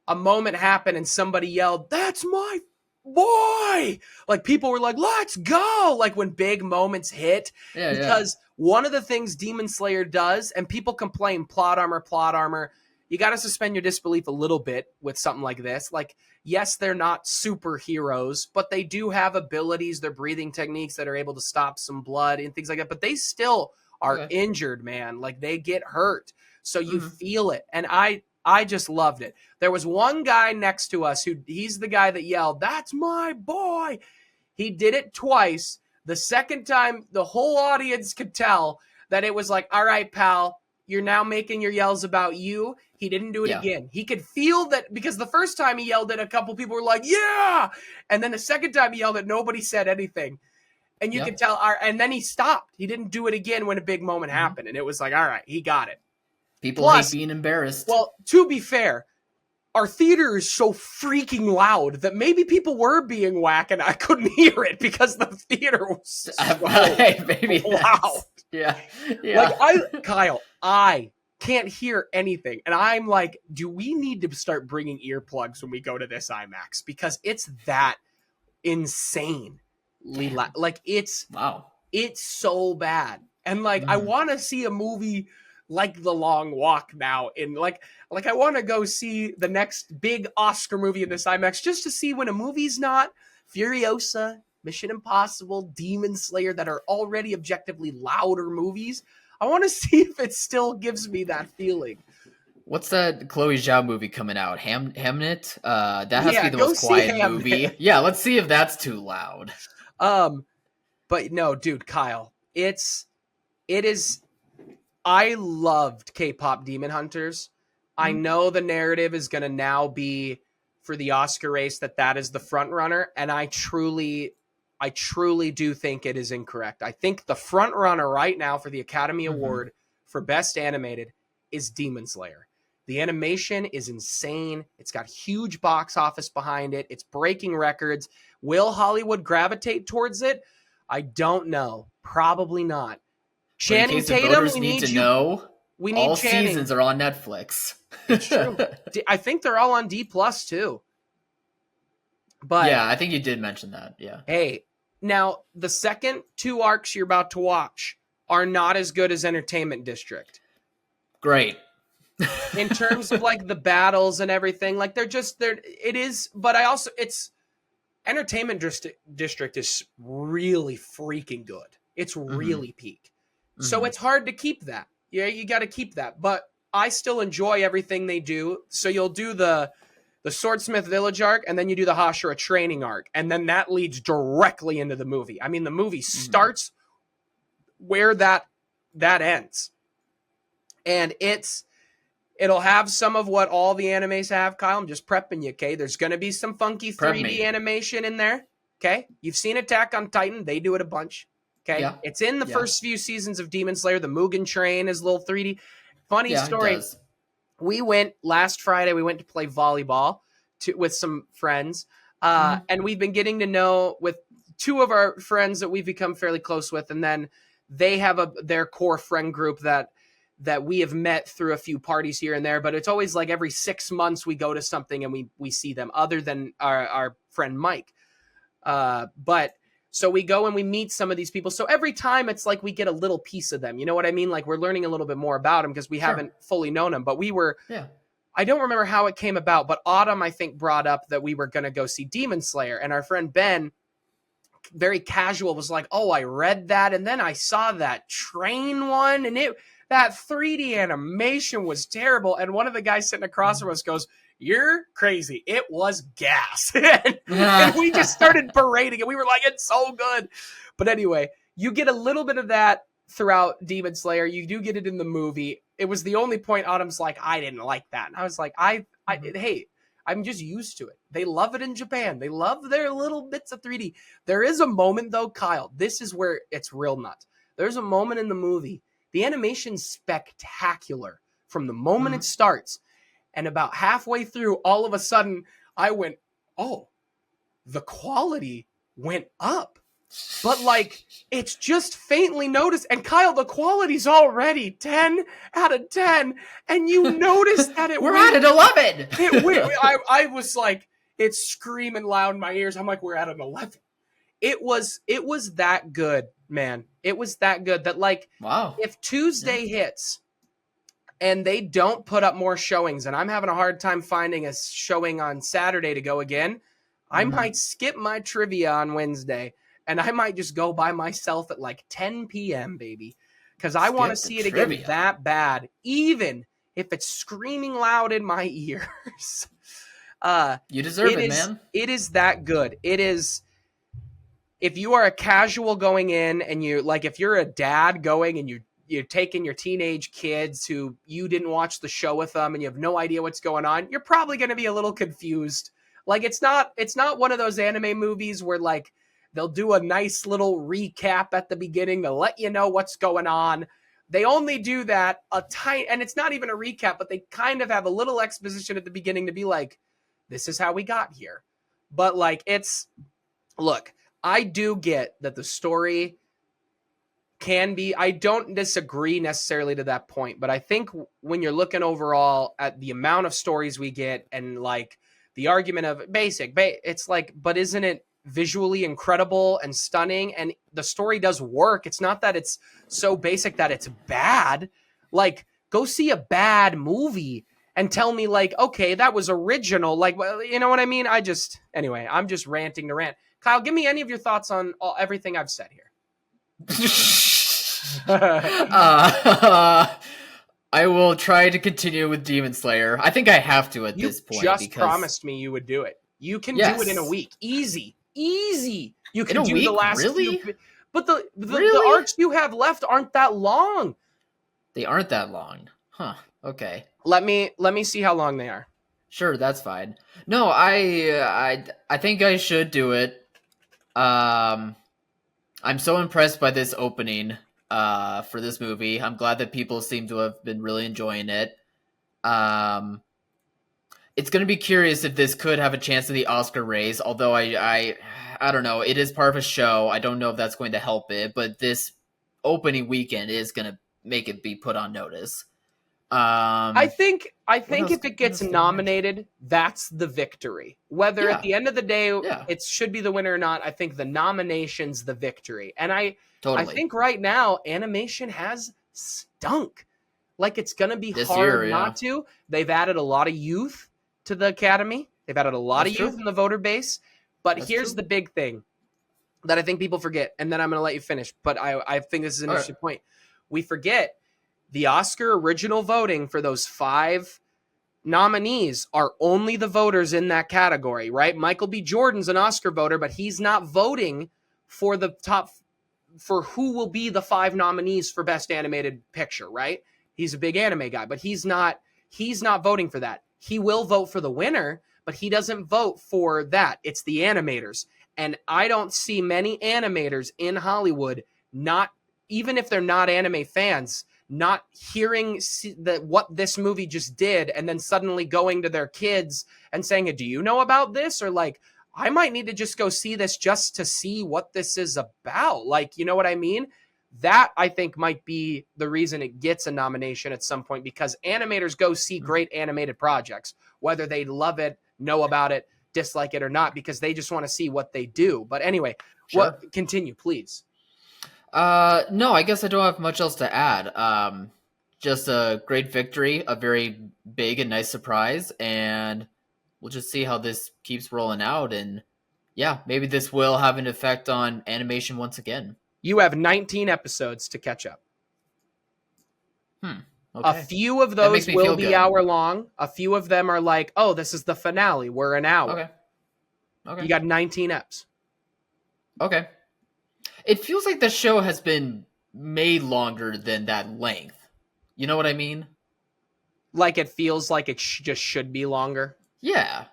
[SPEAKER 1] a moment happened and somebody yelled, "That's my boy!" Like people were like, "Let's go!" Like when big moments hit. Because one of the things Demon Slayer does, and people complain, plot armor. You got to suspend your disbelief a little bit with something like this. Like, yes, they're not superheroes, but they do have abilities, their breathing techniques that are able to stop some blood and things like that. But they still are injured, man. Like they get hurt. So you feel it. And I just loved it. There was one guy next to us he's the guy that yelled, "That's my boy." He did it twice. The second time, the whole audience could tell that it was like, "All right, pal, you're now making your yells about you." He didn't do it again. He could feel that because the first time he yelled it, a couple people were like, "Yeah." And then the second time he yelled it, nobody said anything. And you could tell. And then he stopped. He didn't do it again when a big moment happened. And it was like, all right, he got it.
[SPEAKER 2] People hate being embarrassed.
[SPEAKER 1] Well, to be fair, our theater is so freaking loud that maybe people were being whack and I couldn't hear it because the theater was so
[SPEAKER 2] maybe
[SPEAKER 1] loud.
[SPEAKER 2] Yeah.
[SPEAKER 1] Like Kyle, I can't hear anything. And I'm like, do we need to start bringing earplugs when we go to this IMAX? Because it's that insane. Like it's so bad. And like, I want to see a movie like The Long Walk now in like I want to go see the next big Oscar movie in this IMAX just to see when a movie's not Furiosa, Mission Impossible, Demon Slayer that are already objectively louder movies. I want to see if it still gives me that feeling.
[SPEAKER 2] What's that Chloe Zhao movie coming out? Hamnet? That has to be the most quiet movie. Yeah, let's see if that's too loud.
[SPEAKER 1] But no, dude, Kyle, it is. I loved K-pop Demon Hunters. I know the narrative is going to now be for the Oscar race that is the front runner, and I truly do think it is incorrect. I think the front runner right now for the Academy Award for Best Animated is Demon Slayer. The animation is insane. It's got huge box office behind it. It's breaking records. Will Hollywood gravitate towards it? I don't know. Probably not. Channing Tatum, we need to
[SPEAKER 2] know.
[SPEAKER 1] We need
[SPEAKER 2] all
[SPEAKER 1] Channing.
[SPEAKER 2] Seasons are on Netflix.
[SPEAKER 1] It's true. I think they're all on D+ too. But
[SPEAKER 2] yeah, I think you did mention that. Yeah.
[SPEAKER 1] Hey, now the second 2 arcs you're about to watch are not as good as Entertainment District.
[SPEAKER 2] Great.
[SPEAKER 1] In terms of like the battles and everything, like it is. But it's Entertainment District is really freaking good. It's really peak. So it's hard to keep that. Yeah, you got to keep that. But I still enjoy everything they do. So you'll do the Swordsmith Village arc, and then you do the Hashira training arc, and then that leads directly into the movie. I mean, the movie starts where that ends. And it'll have some of what all the animes have, Kyle. I'm just prepping you, okay? There's going to be some funky 3D animation in there, okay? You've seen Attack on Titan. They do it a bunch. Okay, it's in the first few seasons of Demon Slayer. The Mugen Train is a little 3D. Funny story. We went last Friday. We went to play volleyball with some friends, and we've been getting to know with 2 of our friends that we've become fairly close with, and then they have their core friend group that we have met through a few parties here and there. But it's always like every 6 months we go to something and we see them. Other than our friend Mike, but. So we go and we meet some of these people. So every time it's like we get a little piece of them. You know what I mean? Like we're learning a little bit more about them because we haven't fully known them. But we were, I don't remember how it came about, but Autumn, I think, brought up that we were going to go see Demon Slayer. And our friend Ben, very casual, was like, "Oh, I read that. And then I saw that train one. And that 3D animation was terrible." And one of the guys sitting across from us goes, "You're crazy. It was gas." and we just started berating it. We were like, "It's so good." But anyway, you get a little bit of that throughout Demon Slayer. You do get it in the movie. It was the only point Autumn's like, I didn't like that. And I was like, hey, I'm just used to it. They love it in Japan. They love their little bits of 3D. There is a moment though, Kyle, this is where it's real nuts. There's a moment in the movie. The animation's spectacular from the moment it starts. And about halfway through, all of a sudden, I went, oh, the quality went up. But like, it's just faintly noticed. And Kyle, the quality's already 10 out of 10. And you noticed that
[SPEAKER 2] we're at an 11.
[SPEAKER 1] I was like, it's screaming loud in my ears. I'm like, we're at an 11. It was that good, man. It was that good that like,
[SPEAKER 2] wow.
[SPEAKER 1] If Tuesday hits and they don't put up more showings, and I'm having a hard time finding a showing on Saturday to go again, I might skip my trivia on Wednesday, and I might just go by myself at like 10 p.m., baby, because I want to see it again that bad, even if it's screaming loud in my ears.
[SPEAKER 2] You deserve it, man.
[SPEAKER 1] It is that good. It is. If you are a casual going in, and you like, if you're a dad going and you're taking your teenage kids who you didn't watch the show with them and you have no idea what's going on, you're probably going to be a little confused. Like, it's not one of those anime movies where like they'll do a nice little recap at the beginning to let you know what's going on. They only do that and it's not even a recap, but they kind of have a little exposition at the beginning to be like, this is how we got here. But like, look, I do get that the story can be, I don't disagree necessarily to that point, but I think when you're looking overall at the amount of stories we get and like the argument of it's like, but isn't it visually incredible and stunning? And the story does work. It's not that it's so basic that it's bad. Like, go see a bad movie and tell me like, okay, that was original. Like, you know what I mean? Anyway, I'm just ranting to rant. Kyle, give me any of your thoughts on everything I've said here.
[SPEAKER 2] I will try to continue with Demon Slayer. I think I have to at this point.
[SPEAKER 1] You just promised me you would do it. You can do it in a week. Easy. You can do the last few. But the arcs you have left aren't that long.
[SPEAKER 2] They aren't that long. Huh. Okay.
[SPEAKER 1] Let me see how long they are.
[SPEAKER 2] Sure, that's fine. No, I think I should do it. I'm so impressed by this opening for this movie. I'm glad that people seem to have been really enjoying it. It's going to be curious if this could have a chance in the Oscar race, although I don't know. It is part of a show. I don't know if that's going to help it, but this opening weekend is going to make it be put on notice.
[SPEAKER 1] I think if it gets nominated, that's the victory. Whether at the end of the day it should be the winner or not, I think the nomination's the victory. And I think right now animation has stunk. Like, it's going to be hard not to. They've added a lot of youth to the Academy. They've added a lot of youth in the voter base. But here's the big thing that I think people forget, and then I'm going to let you finish. But I think this is an interesting point. We forget the Oscar original voting for those 5 nominees are only the voters in that category, right? Michael B. Jordan's an Oscar voter, but he's not voting for for who will be the 5 nominees for Best Animated Picture, right? He's a big anime guy, but he's not voting for that. He will vote for the winner, but he doesn't vote for that. It's the animators. And I don't see many animators in Hollywood, not even if they're not anime fans, not hearing what this movie just did and then suddenly going to their kids and saying, do you know about this? Or like, I might need to just go see this just to see what this is about. Like, you know what I mean? That, I think, might be the reason it gets a nomination at some point, because animators go see great animated projects, whether they love it, know about it, dislike it or not, because they just want to see what they do. But anyway, continue, please.
[SPEAKER 2] No, I guess I don't have much else to add. Just a great victory, a very big and nice surprise, and we'll just see how this keeps rolling out. And yeah, maybe this will have an effect on animation once again.
[SPEAKER 1] You have 19 episodes to catch up.
[SPEAKER 2] Okay.
[SPEAKER 1] A few of those will be hour long. A few of them are like, oh, this is the finale. We're an hour. Okay. You got 19 eps.
[SPEAKER 2] Okay. It feels like the show has been made longer than that length. You know what I mean?
[SPEAKER 1] Like it feels like it just should be longer.
[SPEAKER 2] Yeah.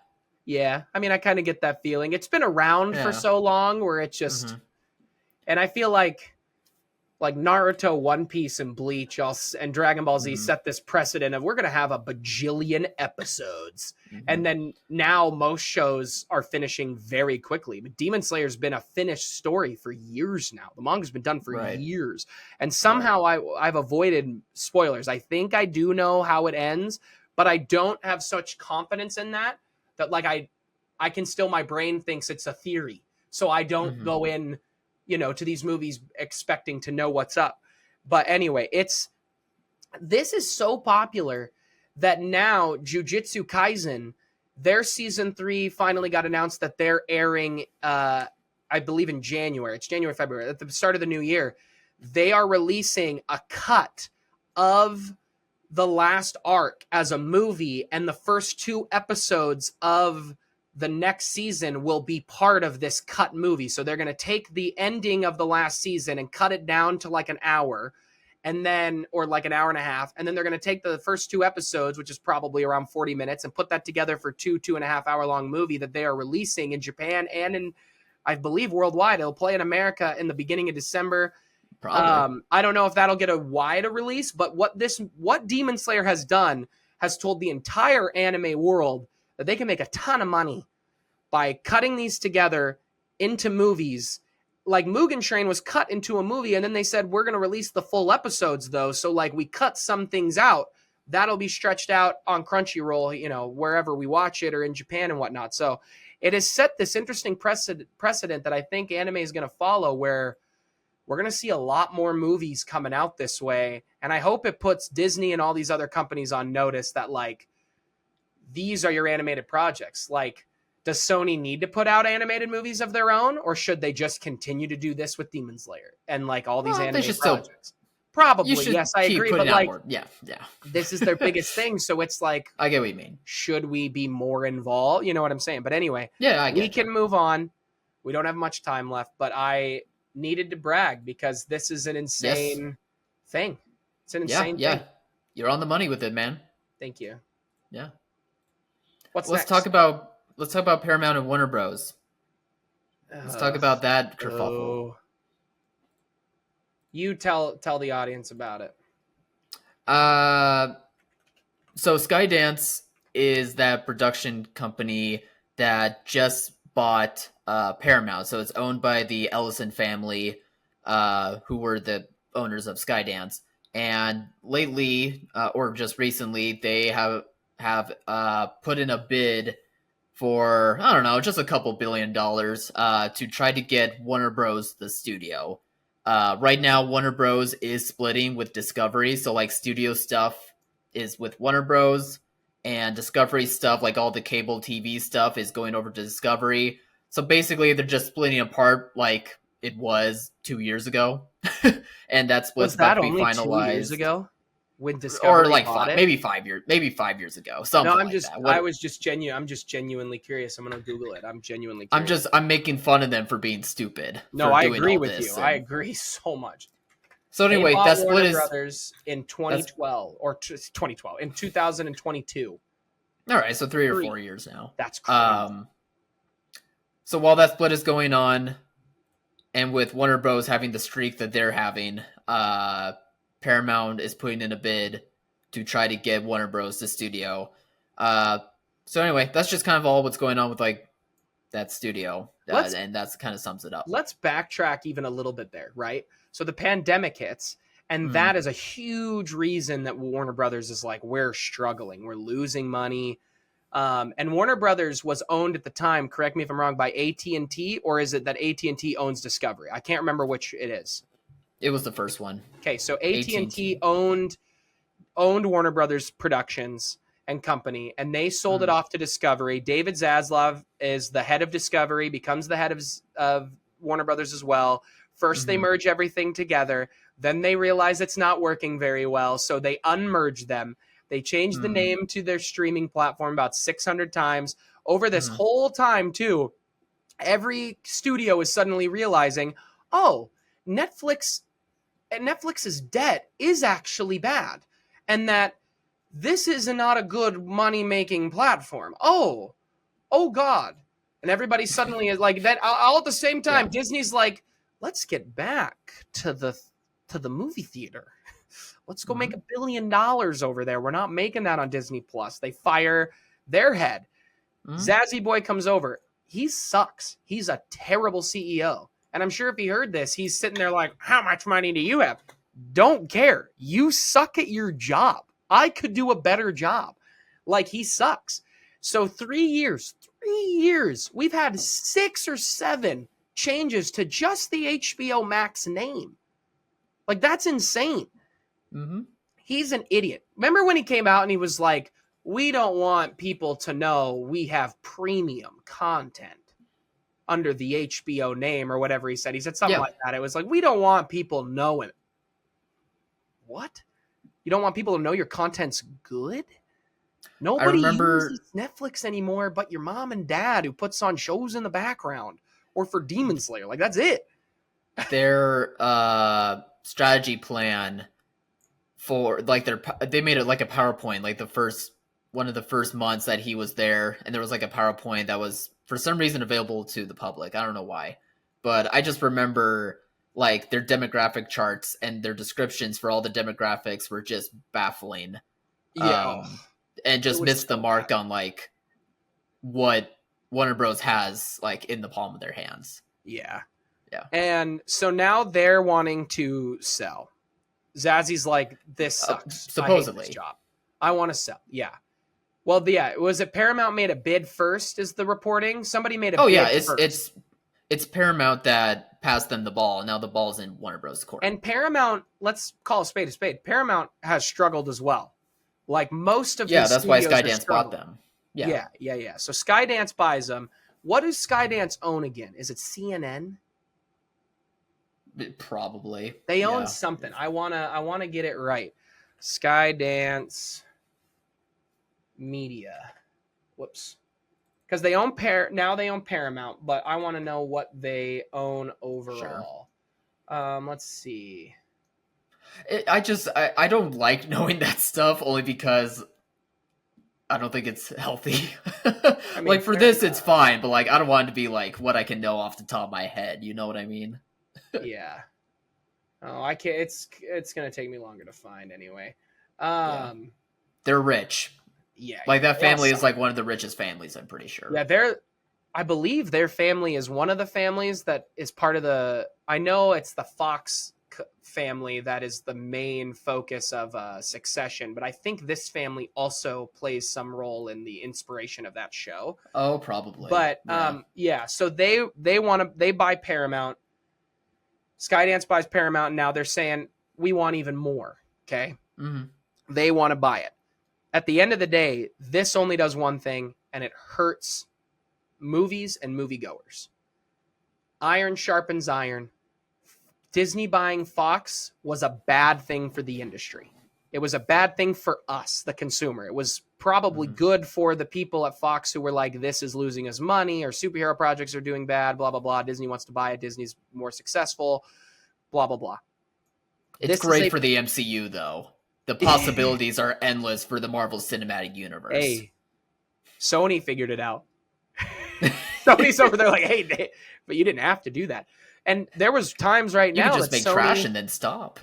[SPEAKER 1] Yeah, I mean, I kind of get that feeling. It's been around for
[SPEAKER 2] Yeah.
[SPEAKER 1] so long where it's
[SPEAKER 2] Mm-hmm.
[SPEAKER 1] just, and I feel like Naruto, One Piece, and Bleach and Dragon Ball Z
[SPEAKER 2] Mm-hmm.
[SPEAKER 1] set this precedent of we're going to have a bajillion episodes.
[SPEAKER 2] Mm-hmm.
[SPEAKER 1] And then now most shows are finishing very quickly. But Demon Slayer's been a finished story for years now. The manga's been done for
[SPEAKER 2] Right.
[SPEAKER 1] years. And
[SPEAKER 2] Right.
[SPEAKER 1] somehow I've avoided spoilers. I think I do know how it ends, but I don't have such confidence in that like I can still, my brain thinks it's a theory. So I don't
[SPEAKER 2] Mm-hmm.
[SPEAKER 1] go in to these movies expecting to know what's up. But anyway, this is so popular that now Jujutsu Kaisen, their season 3 finally got announced that they're airing I believe in January. It's January, February, at the start of the new year. They are releasing a cut of the last arc as a movie, and the first 2 episodes of the next season will be part of this cut movie. So they're going to take the ending of the last season and cut it down to like an hour, and then, or like an hour and a half. And then they're going to take the first 2 episodes, which is probably around 40 minutes, and put that together for 2.5 hour long movie that they are releasing in Japan and in, I believe, worldwide. It'll play in America in the beginning of December.
[SPEAKER 2] Probably.
[SPEAKER 1] I don't know if that'll get a wider release, but what Demon Slayer has done has told the entire anime world that they can make a ton of money by cutting these together into movies. Like Mugen Train was cut into a movie, and then they said we're going to release the full episodes though. So like we cut some things out that'll be stretched out on Crunchyroll, wherever we watch it, or in Japan and whatnot. So it has set this interesting precedent that I think anime is going to follow, where we're going to see a lot more movies coming out this way. And I hope it puts Disney and all these other companies on notice that, like, these are your animated projects. Like, does Sony need to put out animated movies of their own, or should they just continue to do this with Demon Slayer and, like, all these
[SPEAKER 2] Well, they
[SPEAKER 1] animated
[SPEAKER 2] should still.
[SPEAKER 1] projects?
[SPEAKER 2] You
[SPEAKER 1] Probably,
[SPEAKER 2] should
[SPEAKER 1] yes, I
[SPEAKER 2] keep
[SPEAKER 1] agree.
[SPEAKER 2] putting
[SPEAKER 1] But,
[SPEAKER 2] out
[SPEAKER 1] like,
[SPEAKER 2] more. Yeah. Yeah.
[SPEAKER 1] this is their biggest thing. So it's like,
[SPEAKER 2] I get what you mean.
[SPEAKER 1] should we be more involved? You know what I'm saying? But anyway,
[SPEAKER 2] Yeah, I
[SPEAKER 1] we
[SPEAKER 2] get
[SPEAKER 1] can
[SPEAKER 2] you.
[SPEAKER 1] move on. We don't have much time left, but I needed to brag because this is an
[SPEAKER 2] Yes.
[SPEAKER 1] insane thing. It's an
[SPEAKER 2] Yeah.
[SPEAKER 1] insane
[SPEAKER 2] Yeah.
[SPEAKER 1] thing.
[SPEAKER 2] You're on the money with it, man.
[SPEAKER 1] Thank you.
[SPEAKER 2] Yeah.
[SPEAKER 1] What's
[SPEAKER 2] Let's talk
[SPEAKER 1] next?
[SPEAKER 2] about Paramount and Warner Bros. Let's talk about that kerfuffle.
[SPEAKER 1] Oh, you tell the audience about it.
[SPEAKER 2] So Skydance is that production company that just bought Paramount. So it's owned by the Ellison family, who were the owners of Skydance. And lately, or just recently, they have put in a bid for, I don't know, just a couple $1 billion to try to get Warner Bros. The studio. Right now, Warner Bros. Is splitting with Discovery, so like studio stuff is with Warner Bros. And Discovery stuff, like all the cable TV stuff, is going over to Discovery. So basically, they're just splitting apart like it was 2 years ago, and that split's
[SPEAKER 1] Was
[SPEAKER 2] about
[SPEAKER 1] that
[SPEAKER 2] to be
[SPEAKER 1] only 2 years
[SPEAKER 2] finalized,
[SPEAKER 1] ago when
[SPEAKER 2] or
[SPEAKER 1] Discovery
[SPEAKER 2] like
[SPEAKER 1] bought it?
[SPEAKER 2] maybe 5 years, maybe 5 years ago, something
[SPEAKER 1] No,
[SPEAKER 2] like that.
[SPEAKER 1] I was just genuine. I'm just genuinely curious. I'm gonna Google it. I'm genuinely curious.
[SPEAKER 2] I'm making fun of them for being stupid.
[SPEAKER 1] No,
[SPEAKER 2] for
[SPEAKER 1] I
[SPEAKER 2] doing
[SPEAKER 1] agree
[SPEAKER 2] all
[SPEAKER 1] with
[SPEAKER 2] this,
[SPEAKER 1] you. I
[SPEAKER 2] and
[SPEAKER 1] agree so much.
[SPEAKER 2] so
[SPEAKER 1] They
[SPEAKER 2] anyway,
[SPEAKER 1] bought
[SPEAKER 2] that split
[SPEAKER 1] Warner
[SPEAKER 2] is
[SPEAKER 1] Brothers in 2012 or 2012 in 2022.
[SPEAKER 2] all right. So 3 or 4 years now.
[SPEAKER 1] That's crazy.
[SPEAKER 2] So while that split is going on, and with Warner Bros. Having the streak that they're having, Paramount is putting in a bid to try to get Warner Bros. The studio. So anyway, that's just kind of all what's going on with like that studio, and that's kind of sums it up.
[SPEAKER 1] Let's backtrack even a little bit there, right? So the pandemic hits, and that is a huge reason that Warner Brothers is like, we're struggling, we're losing money. And Warner Brothers was owned at the time, correct me if I'm wrong, by AT&T, or is it that AT&T owns Discovery? I can't remember which it is.
[SPEAKER 2] It was the first one.
[SPEAKER 1] Okay, so AT&T owned Warner Brothers Productions and Company, and they sold it off to Discovery. David Zaslav is the head of Discovery, becomes the head of Warner Brothers as well. First, they merge everything together. Then they realize it's not working very well, so they unmerge them. They changed the name to their streaming platform about 600 times. Over this whole time, too, every studio is suddenly realizing, oh, Netflix Netflix's debt is actually bad, and that this is not a good money-making platform. Oh God. And everybody suddenly is like that all at the same time.
[SPEAKER 2] Yeah.
[SPEAKER 1] Disney's like, let's get back to the movie theater. Let's go make
[SPEAKER 2] Hmm.
[SPEAKER 1] $1 billion over there. We're not making that on Disney Plus. They fire their head.
[SPEAKER 2] Hmm.
[SPEAKER 1] Zazzy Boy comes over. He sucks. He's a terrible CEO. And I'm sure if he heard this, he's sitting there like, how much money do you have? Don't care. You suck at your job. I could do a better job. Like, he sucks. So 3 years, we've had 6 or 7 changes to just the HBO Max name. Like, that's insane.
[SPEAKER 2] Hmm.
[SPEAKER 1] He's an idiot. Remember when he came out and he was like, we don't want people to know we have premium content under the HBO name or whatever he said. He said something
[SPEAKER 2] Yeah.
[SPEAKER 1] like that. It was like, we don't want people knowing. What? You don't want people to know your content's good?
[SPEAKER 2] I
[SPEAKER 1] Nobody
[SPEAKER 2] remember
[SPEAKER 1] uses Netflix anymore but your mom and dad who puts on shows in the background or for Demon Slayer. Like, that's it.
[SPEAKER 2] their strategy plan for like they made it like a PowerPoint, like one of the first months that he was there, and there was like a PowerPoint that was for some reason available to the public. I don't know why, but I just remember like their demographic charts and their descriptions for all the demographics were just baffling.
[SPEAKER 1] Yeah.
[SPEAKER 2] And just
[SPEAKER 1] was
[SPEAKER 2] missed the
[SPEAKER 1] so
[SPEAKER 2] mark
[SPEAKER 1] bad.
[SPEAKER 2] on like what Warner Bros has like in the palm of their hands.
[SPEAKER 1] Yeah.
[SPEAKER 2] Yeah.
[SPEAKER 1] And so now they're wanting to sell. Zazzy's like, this sucks. I hate
[SPEAKER 2] Supposedly.
[SPEAKER 1] this job. I want to sell. Yeah. Well, yeah. Was it Paramount made a bid first? Is the reporting? Somebody made a
[SPEAKER 2] Oh
[SPEAKER 1] bid
[SPEAKER 2] yeah,
[SPEAKER 1] first.
[SPEAKER 2] it's Paramount that passed them the ball. Now the ball's in Warner Bros. Court.
[SPEAKER 1] And Paramount, let's call a spade a spade. Paramount has struggled as well. Like most of these
[SPEAKER 2] that's why
[SPEAKER 1] studios are
[SPEAKER 2] Skydance bought
[SPEAKER 1] struggling.
[SPEAKER 2] them.
[SPEAKER 1] Yeah. So Skydance buys them. What does Skydance own again? Is it CNN?
[SPEAKER 2] Probably.
[SPEAKER 1] They own
[SPEAKER 2] Yeah.
[SPEAKER 1] something. I wanna get it right. Skydance Media. Whoops. Because they own now they own Paramount, but I want to know what they own overall. Let's see.
[SPEAKER 2] I don't like knowing that stuff only because I don't think it's healthy.
[SPEAKER 1] I mean,
[SPEAKER 2] like for this, it's fine, but like I don't want it to be like what I can know off the top of my head. You know what I mean?
[SPEAKER 1] Yeah. Oh, I can't. It's gonna take me longer to find anyway.
[SPEAKER 2] They're rich.
[SPEAKER 1] Yeah.
[SPEAKER 2] Like that family is like one of the richest families. I'm pretty sure.
[SPEAKER 1] Yeah, I believe their family is one of the families that is part of the. I know it's the Fox family that is the main focus of Succession, but I think this family also plays some role in the inspiration of that show.
[SPEAKER 2] Oh, probably.
[SPEAKER 1] But so they buy Paramount. Skydance buys Paramount, and now they're saying we want even more. Okay, They want to buy it. At the end of the day, this only does one thing, and it hurts movies and moviegoers. Iron sharpens iron. Disney buying Fox was a bad thing for the industry. It was a bad thing for us, the consumer. It was probably good for the people at Fox who were like, this is losing us money, or superhero projects are doing bad, blah, blah, blah. Disney wants to buy it. Disney's more successful, blah, blah, blah.
[SPEAKER 2] It's great for the MCU, though. The possibilities are endless for the Marvel Cinematic Universe.
[SPEAKER 1] Hey, Sony figured it out. Sony's over there like, hey, but you didn't have to do that. And there was times now
[SPEAKER 2] you could just make trash and then stop.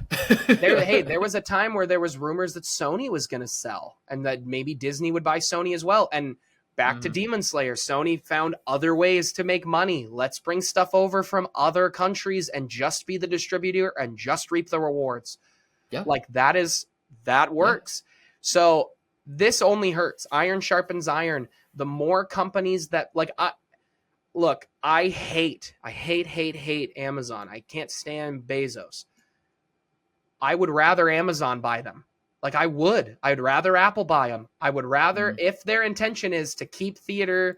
[SPEAKER 1] there was a time where there was rumors that Sony was going to sell and that maybe Disney would buy Sony as well. And back to Demon Slayer, Sony found other ways to make money. Let's bring stuff over from other countries and just be the distributor and just reap the rewards.
[SPEAKER 2] Yeah.
[SPEAKER 1] Like that works. Yeah. So this only hurts. Iron sharpens iron. The more companies that I hate Amazon. I can't stand Bezos. I would rather Amazon buy them. Like I'd rather Apple buy them. I would rather, if their intention is to keep theater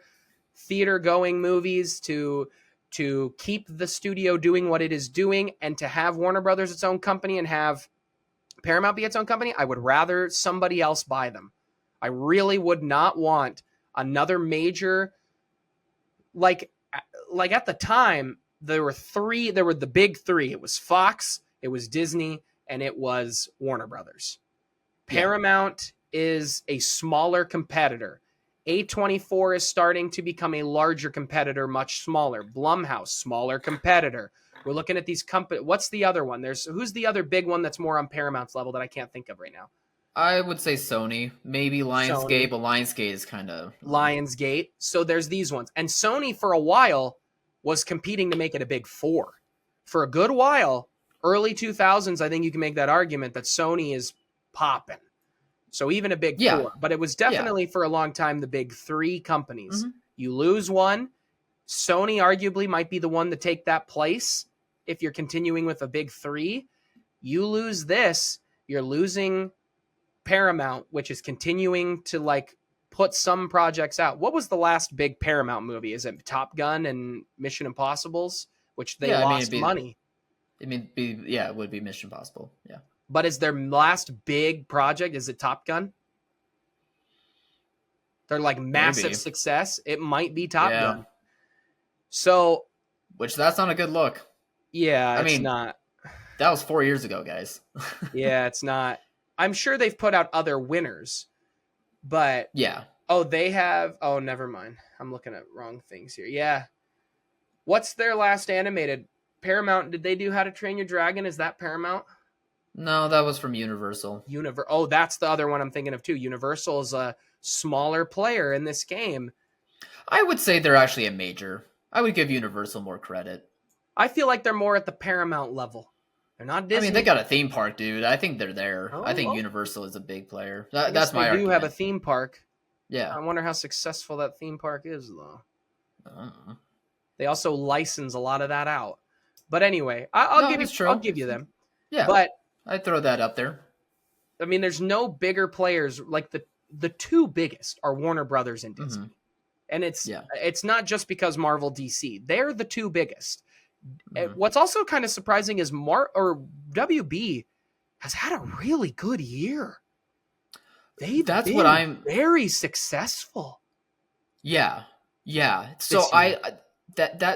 [SPEAKER 1] going movies, to keep the studio doing what it is doing, and to have Warner Brothers its own company and have Paramount be its own company, I would rather somebody else buy them. I really would not want another major, like at the time, there were the big three. It was Fox, it was Disney, and it was Warner Brothers.
[SPEAKER 2] Yeah.
[SPEAKER 1] Paramount is a smaller competitor. A24 is starting to become a larger competitor, much smaller. Blumhouse, smaller competitor. We're looking at these companies. What's the other one? Who's the other big one that's more on Paramount's level that I can't think of right now?
[SPEAKER 2] I would say Sony, maybe Lionsgate,
[SPEAKER 1] Sony,
[SPEAKER 2] but Lionsgate is kind of
[SPEAKER 1] Lionsgate. So there's these ones. And Sony for a while was competing to make it a big four. For a good while, early 2000s, I think you can make that argument that Sony is popping. So even a big
[SPEAKER 2] yeah,
[SPEAKER 1] four. But it was
[SPEAKER 2] yeah.
[SPEAKER 1] definitely for a long time the big three companies.
[SPEAKER 2] Mm-hmm.
[SPEAKER 1] You lose one, Sony arguably might be the one to take that place if you're continuing with a big three. You lose this, you're losing Paramount, which is continuing to like put some projects out. What was the last big Paramount movie? Is it Top Gun and Mission Impossibles, which they
[SPEAKER 2] Yeah, I mean,
[SPEAKER 1] lost money?
[SPEAKER 2] it would be Mission Impossible. Yeah.
[SPEAKER 1] But is their last big project, is it Top Gun? They're like massive
[SPEAKER 2] Maybe.
[SPEAKER 1] success. It might be Top
[SPEAKER 2] Yeah.
[SPEAKER 1] Gun. So,
[SPEAKER 2] Which that's not a good look.
[SPEAKER 1] yeah,
[SPEAKER 2] I
[SPEAKER 1] it's
[SPEAKER 2] mean,
[SPEAKER 1] not.
[SPEAKER 2] That was 4 years ago, guys.
[SPEAKER 1] Yeah, it's not. I'm sure they've put out other winners, but
[SPEAKER 2] Yeah.
[SPEAKER 1] they have. Oh, never mind. I'm looking at wrong things here. Yeah. What's their last animated? Paramount, did they do How to Train Your Dragon? Is that Paramount?
[SPEAKER 2] No, that was from Universal.
[SPEAKER 1] Oh, that's the other one I'm thinking of too. Universal is a smaller player in this game.
[SPEAKER 2] I would say they're actually a major. I would give Universal more credit.
[SPEAKER 1] I feel like they're more at the Paramount level. They're not Disney.
[SPEAKER 2] I mean, they got a theme park, dude. I think they're there.
[SPEAKER 1] Oh,
[SPEAKER 2] I think
[SPEAKER 1] well.
[SPEAKER 2] Universal is a big player.
[SPEAKER 1] I guess
[SPEAKER 2] That's my
[SPEAKER 1] they
[SPEAKER 2] argument.
[SPEAKER 1] do have a theme park.
[SPEAKER 2] Yeah.
[SPEAKER 1] I wonder how successful that theme park is, though.
[SPEAKER 2] Uh-uh.
[SPEAKER 1] They also license a lot of that out. But anyway, I'll give you them.
[SPEAKER 2] Yeah,
[SPEAKER 1] but
[SPEAKER 2] I'd throw that up there.
[SPEAKER 1] I mean, there's no bigger players. Like the two biggest are Warner Brothers and Disney, and it's not just because Marvel, DC. They're the two biggest. What's also kind of surprising is WB has had a really good year. They've been very successful.
[SPEAKER 2] Yeah. So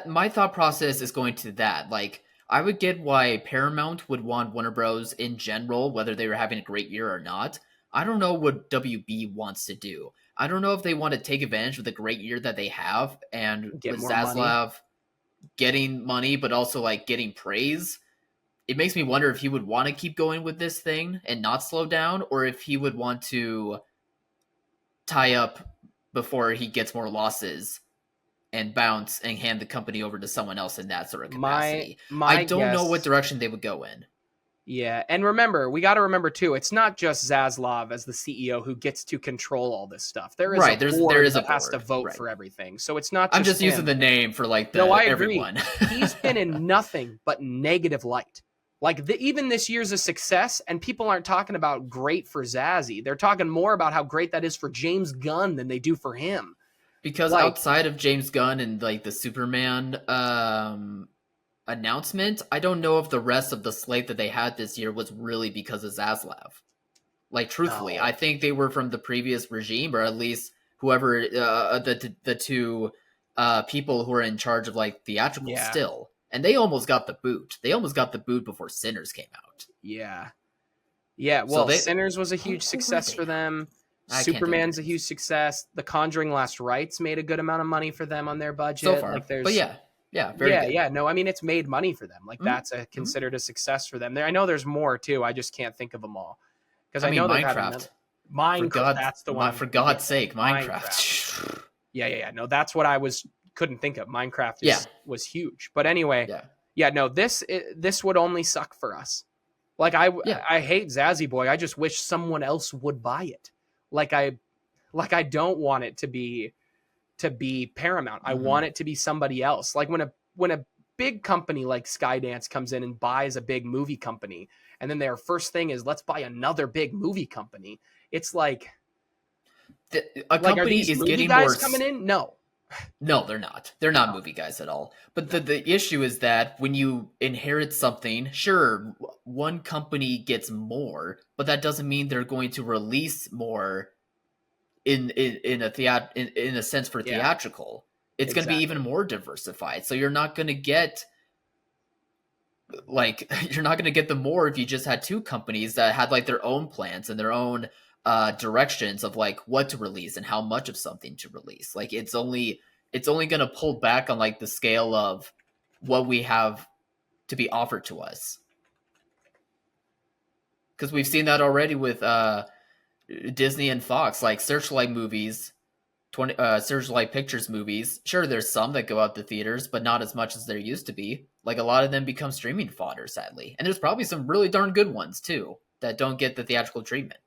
[SPEAKER 2] my thought process is going to that. Like, I would get why Paramount would want Warner Bros. In general, whether they were having a great year or not. I don't know what WB wants to do. I don't know if they want to take advantage of the great year that they have and with Zaslav getting money, but also like getting praise. It makes me wonder if he would want to keep going with this thing and not slow down, or if he would want to tie up before he gets more losses and bounce and hand the company over to someone else in that sort of capacity. I don't know what direction they would go in.
[SPEAKER 1] Yeah, and we got to remember too, it's not just Zaslav as the CEO who gets to control all this stuff. There is a board that has to vote for everything. So it's not just
[SPEAKER 2] I'm just using the name for like everyone.
[SPEAKER 1] He's been in nothing but negative light. Like even this year's a success, and people aren't talking about great for Zazzy. They're talking more about how great that is for James Gunn than they do for him.
[SPEAKER 2] Because outside of James Gunn and like the Superman announcement, I don't know if the rest of the slate that they had this year was really because of Zaslav. Like, truthfully, I think they were from the previous regime, or at least whoever the two people who are in charge of like theatrical still. And they almost got the boot. They almost got the boot before Sinners came out.
[SPEAKER 1] Yeah. Well, Sinners was a huge success for them. Superman's a huge success. The Conjuring Last Rites made a good amount of money for them on their budget.
[SPEAKER 2] So far. But very good.
[SPEAKER 1] Yeah. No, I mean, it's made money for them. Like, that's considered a success for them. I know there's more, too. I just can't think of them all. Because I know
[SPEAKER 2] Minecraft.
[SPEAKER 1] Minecraft, that's the one.
[SPEAKER 2] For God's sake, Minecraft.
[SPEAKER 1] Yeah. No, that's what I couldn't think of. Minecraft was huge. But anyway, no, this would only suck for us. Like, I hate Zazzy Boy. I just wish someone else would buy it. Like I don't want it to be Paramount. I want it to be somebody else. Like when a big company like Skydance comes in and buys a big movie company, and then their first thing is, let's buy another big movie company. It's like
[SPEAKER 2] a company is getting more
[SPEAKER 1] coming in. No,
[SPEAKER 2] they're not. They're not movie guys at all. But the issue is that when you inherit something, sure, one company gets more, but that doesn't mean they're going to release more in a sense for theatrical. It's going to be even more diversified. So you're not going to get like you're not going to get them more if you just had two companies that had like their own plans and their own directions of like what to release and how much of something to release. Like it's only going to pull back on like the scale of what we have to be offered to us, because we've seen that already with Disney and Fox, like Searchlight movies, Searchlight Pictures movies. Sure, there's some that go out to theaters, but not as much as there used to be. Like a lot of them become streaming fodder, sadly. And there's probably some really darn good ones too that don't get the theatrical treatment.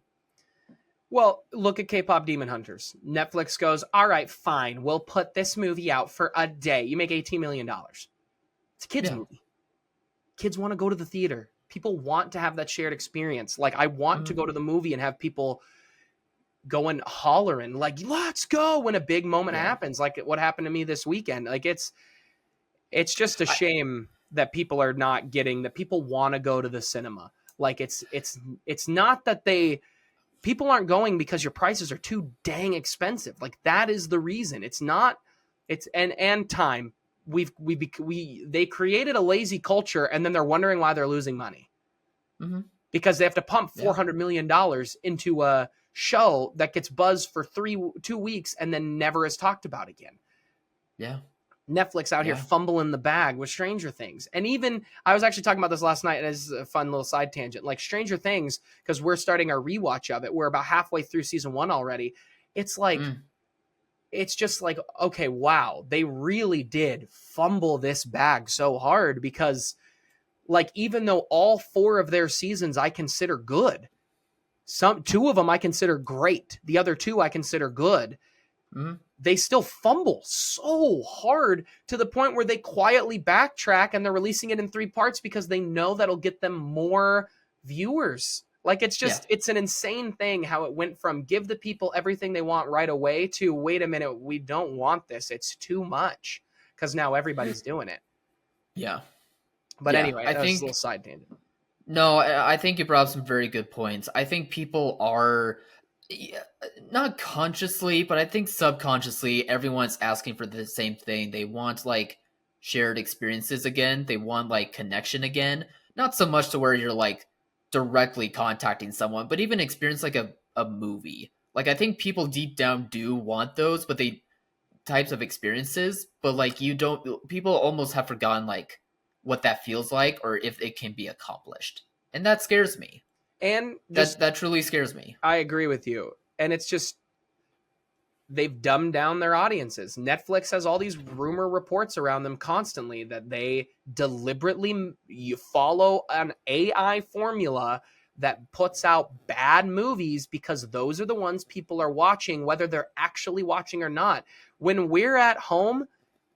[SPEAKER 1] Well, look at K-pop Demon Hunters. Netflix goes, all right, fine. We'll put this movie out for a day. You make $18 million. It's a kid's movie. Kids want to go to the theater. People want to have that shared experience. Like, I want to go to the movie and have people going hollering, like, let's go when a big moment happens, like what happened to me this weekend. Like, it's just a shame that people are not getting that. People want to go to the cinema. Like, it's not that people aren't going because your prices are too dang expensive. Like, that is the reason. It's not, and time. They created a lazy culture, and then they're wondering why they're losing money because they have to pump $400 million into a show that gets buzzed for 2 weeks and then never is talked about again.
[SPEAKER 2] Yeah.
[SPEAKER 1] Netflix out here fumbling the bag with Stranger Things. And even I was actually talking about this last night as a fun little side tangent, like Stranger Things, because we're starting our rewatch of it. We're about halfway through season 1 already. It's like, it's just like, okay, wow, they really did fumble this bag so hard, because like, even though all 4 of their seasons I consider good, 2 of them I consider great, the other 2 I consider good, they still fumble so hard to the point where they quietly backtrack and they're releasing it in 3 parts because they know that'll get them more viewers. Like, it's just, it's an insane thing how it went from give the people everything they want right away to, wait a minute, we don't want this. It's too much, because now everybody's doing it.
[SPEAKER 2] Yeah.
[SPEAKER 1] But anyway, that was a little side tangent.
[SPEAKER 2] No, I think you brought up some very good points. I think people are, not consciously, but I think subconsciously, everyone's asking for the same thing. They want like shared experiences again. They want like connection again. Not so much to where you're like directly contacting someone, but even experience like a movie. Like, I think people deep down do want those, but they types of experiences, but like people almost have forgotten like what that feels like or if it can be accomplished. And that scares me.
[SPEAKER 1] And
[SPEAKER 2] that truly scares me.
[SPEAKER 1] I agree with you. And it's just, they've dumbed down their audiences. Netflix has all these rumor reports around them constantly that they deliberately follow an AI formula that puts out bad movies because those are the ones people are watching, whether they're actually watching or not. When we're at home,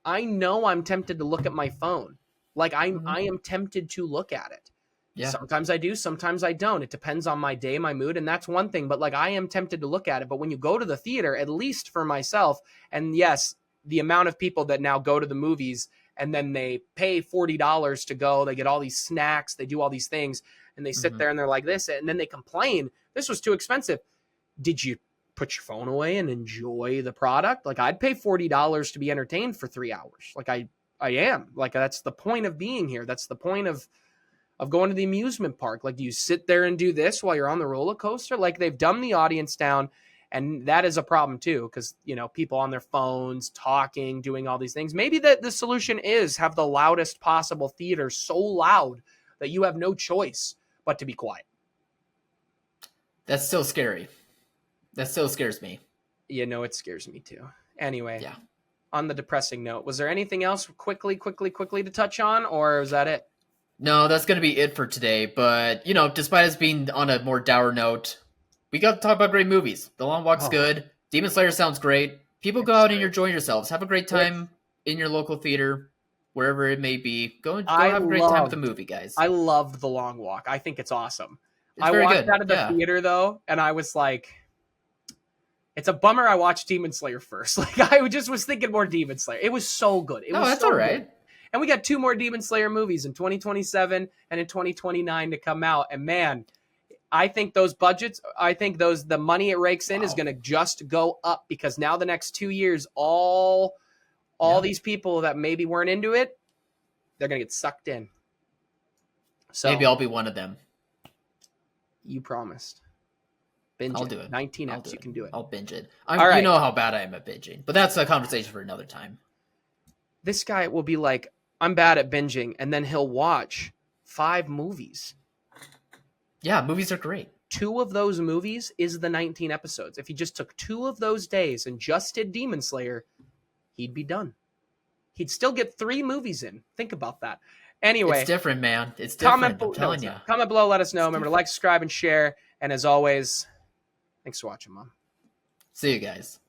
[SPEAKER 1] I know I'm tempted to look at my phone. Like, I am tempted to look at it. Yeah. Sometimes I do, sometimes I don't. It depends on my day, my mood, and that's one thing. But like, I am tempted to look at it. But when you go to the theater, at least for myself, and yes, the amount of people that now go to the movies and then they pay $40 to go, they get all these snacks, they do all these things, and they sit there and they're like this, and then they complain, this was too expensive. Did you put your phone away and enjoy the product? Like, I'd pay $40 to be entertained for 3 hours. Like, I am. Like, that's the point of being here. That's the point of going to the amusement park. Like, do you sit there and do this while you're on the roller coaster? Like, they've dumbed the audience down, and that is a problem too, because, you know, people on their phones talking, doing all these things. Maybe the solution is have the loudest possible theater, so loud that you have no choice but to be quiet.
[SPEAKER 2] That's still scary. That still scares me.
[SPEAKER 1] You know, it scares me too. Anyway,
[SPEAKER 2] yeah.
[SPEAKER 1] On the depressing note, was there anything else quickly to touch on, or was that it?
[SPEAKER 2] No, that's going to be it for today. But, you know, despite us being on a more dour note, we got to talk about great movies. The Long Walk's good. Demon Slayer sounds great. People go out and enjoy yourselves. Have a great time in your local theater, wherever it may be. Go have a great time with the movie, guys.
[SPEAKER 1] I loved The Long Walk. I think it's awesome.
[SPEAKER 2] It's very
[SPEAKER 1] watched
[SPEAKER 2] good.
[SPEAKER 1] Out of the theater, though, and I was like, it's a bummer I watched Demon Slayer first. Like, I just was thinking more Demon Slayer. It was so good.
[SPEAKER 2] That's all right.
[SPEAKER 1] Good. And we got 2 more Demon Slayer movies in 2027 and in 2029 to come out. And man, I think those budgets, the money it rakes in is going to just go up, because now the next 2 years, all these people that maybe weren't into it, they're going to get sucked in. So
[SPEAKER 2] Maybe I'll be one of them.
[SPEAKER 1] you promised. Binge
[SPEAKER 2] I'll
[SPEAKER 1] it.
[SPEAKER 2] do it.
[SPEAKER 1] 19
[SPEAKER 2] I'll
[SPEAKER 1] eps.
[SPEAKER 2] do
[SPEAKER 1] You
[SPEAKER 2] it.
[SPEAKER 1] can do it.
[SPEAKER 2] I'll binge it.
[SPEAKER 1] All
[SPEAKER 2] You
[SPEAKER 1] right.
[SPEAKER 2] know how bad I am at binging, but that's a conversation for another time.
[SPEAKER 1] This guy will be like, I'm bad at binging, and then he'll watch 5 movies.
[SPEAKER 2] Yeah, movies are great.
[SPEAKER 1] 2 of those movies is the 19 episodes. If he just took 2 of those days and just did Demon Slayer, he'd be done. He'd still get 3 movies in. Think about that. Anyway,
[SPEAKER 2] It's different, man. It's different. I'm telling you.
[SPEAKER 1] Comment below, let us know. Remember to like, subscribe, and share. And as always, thanks for watching, Mom.
[SPEAKER 2] See you guys.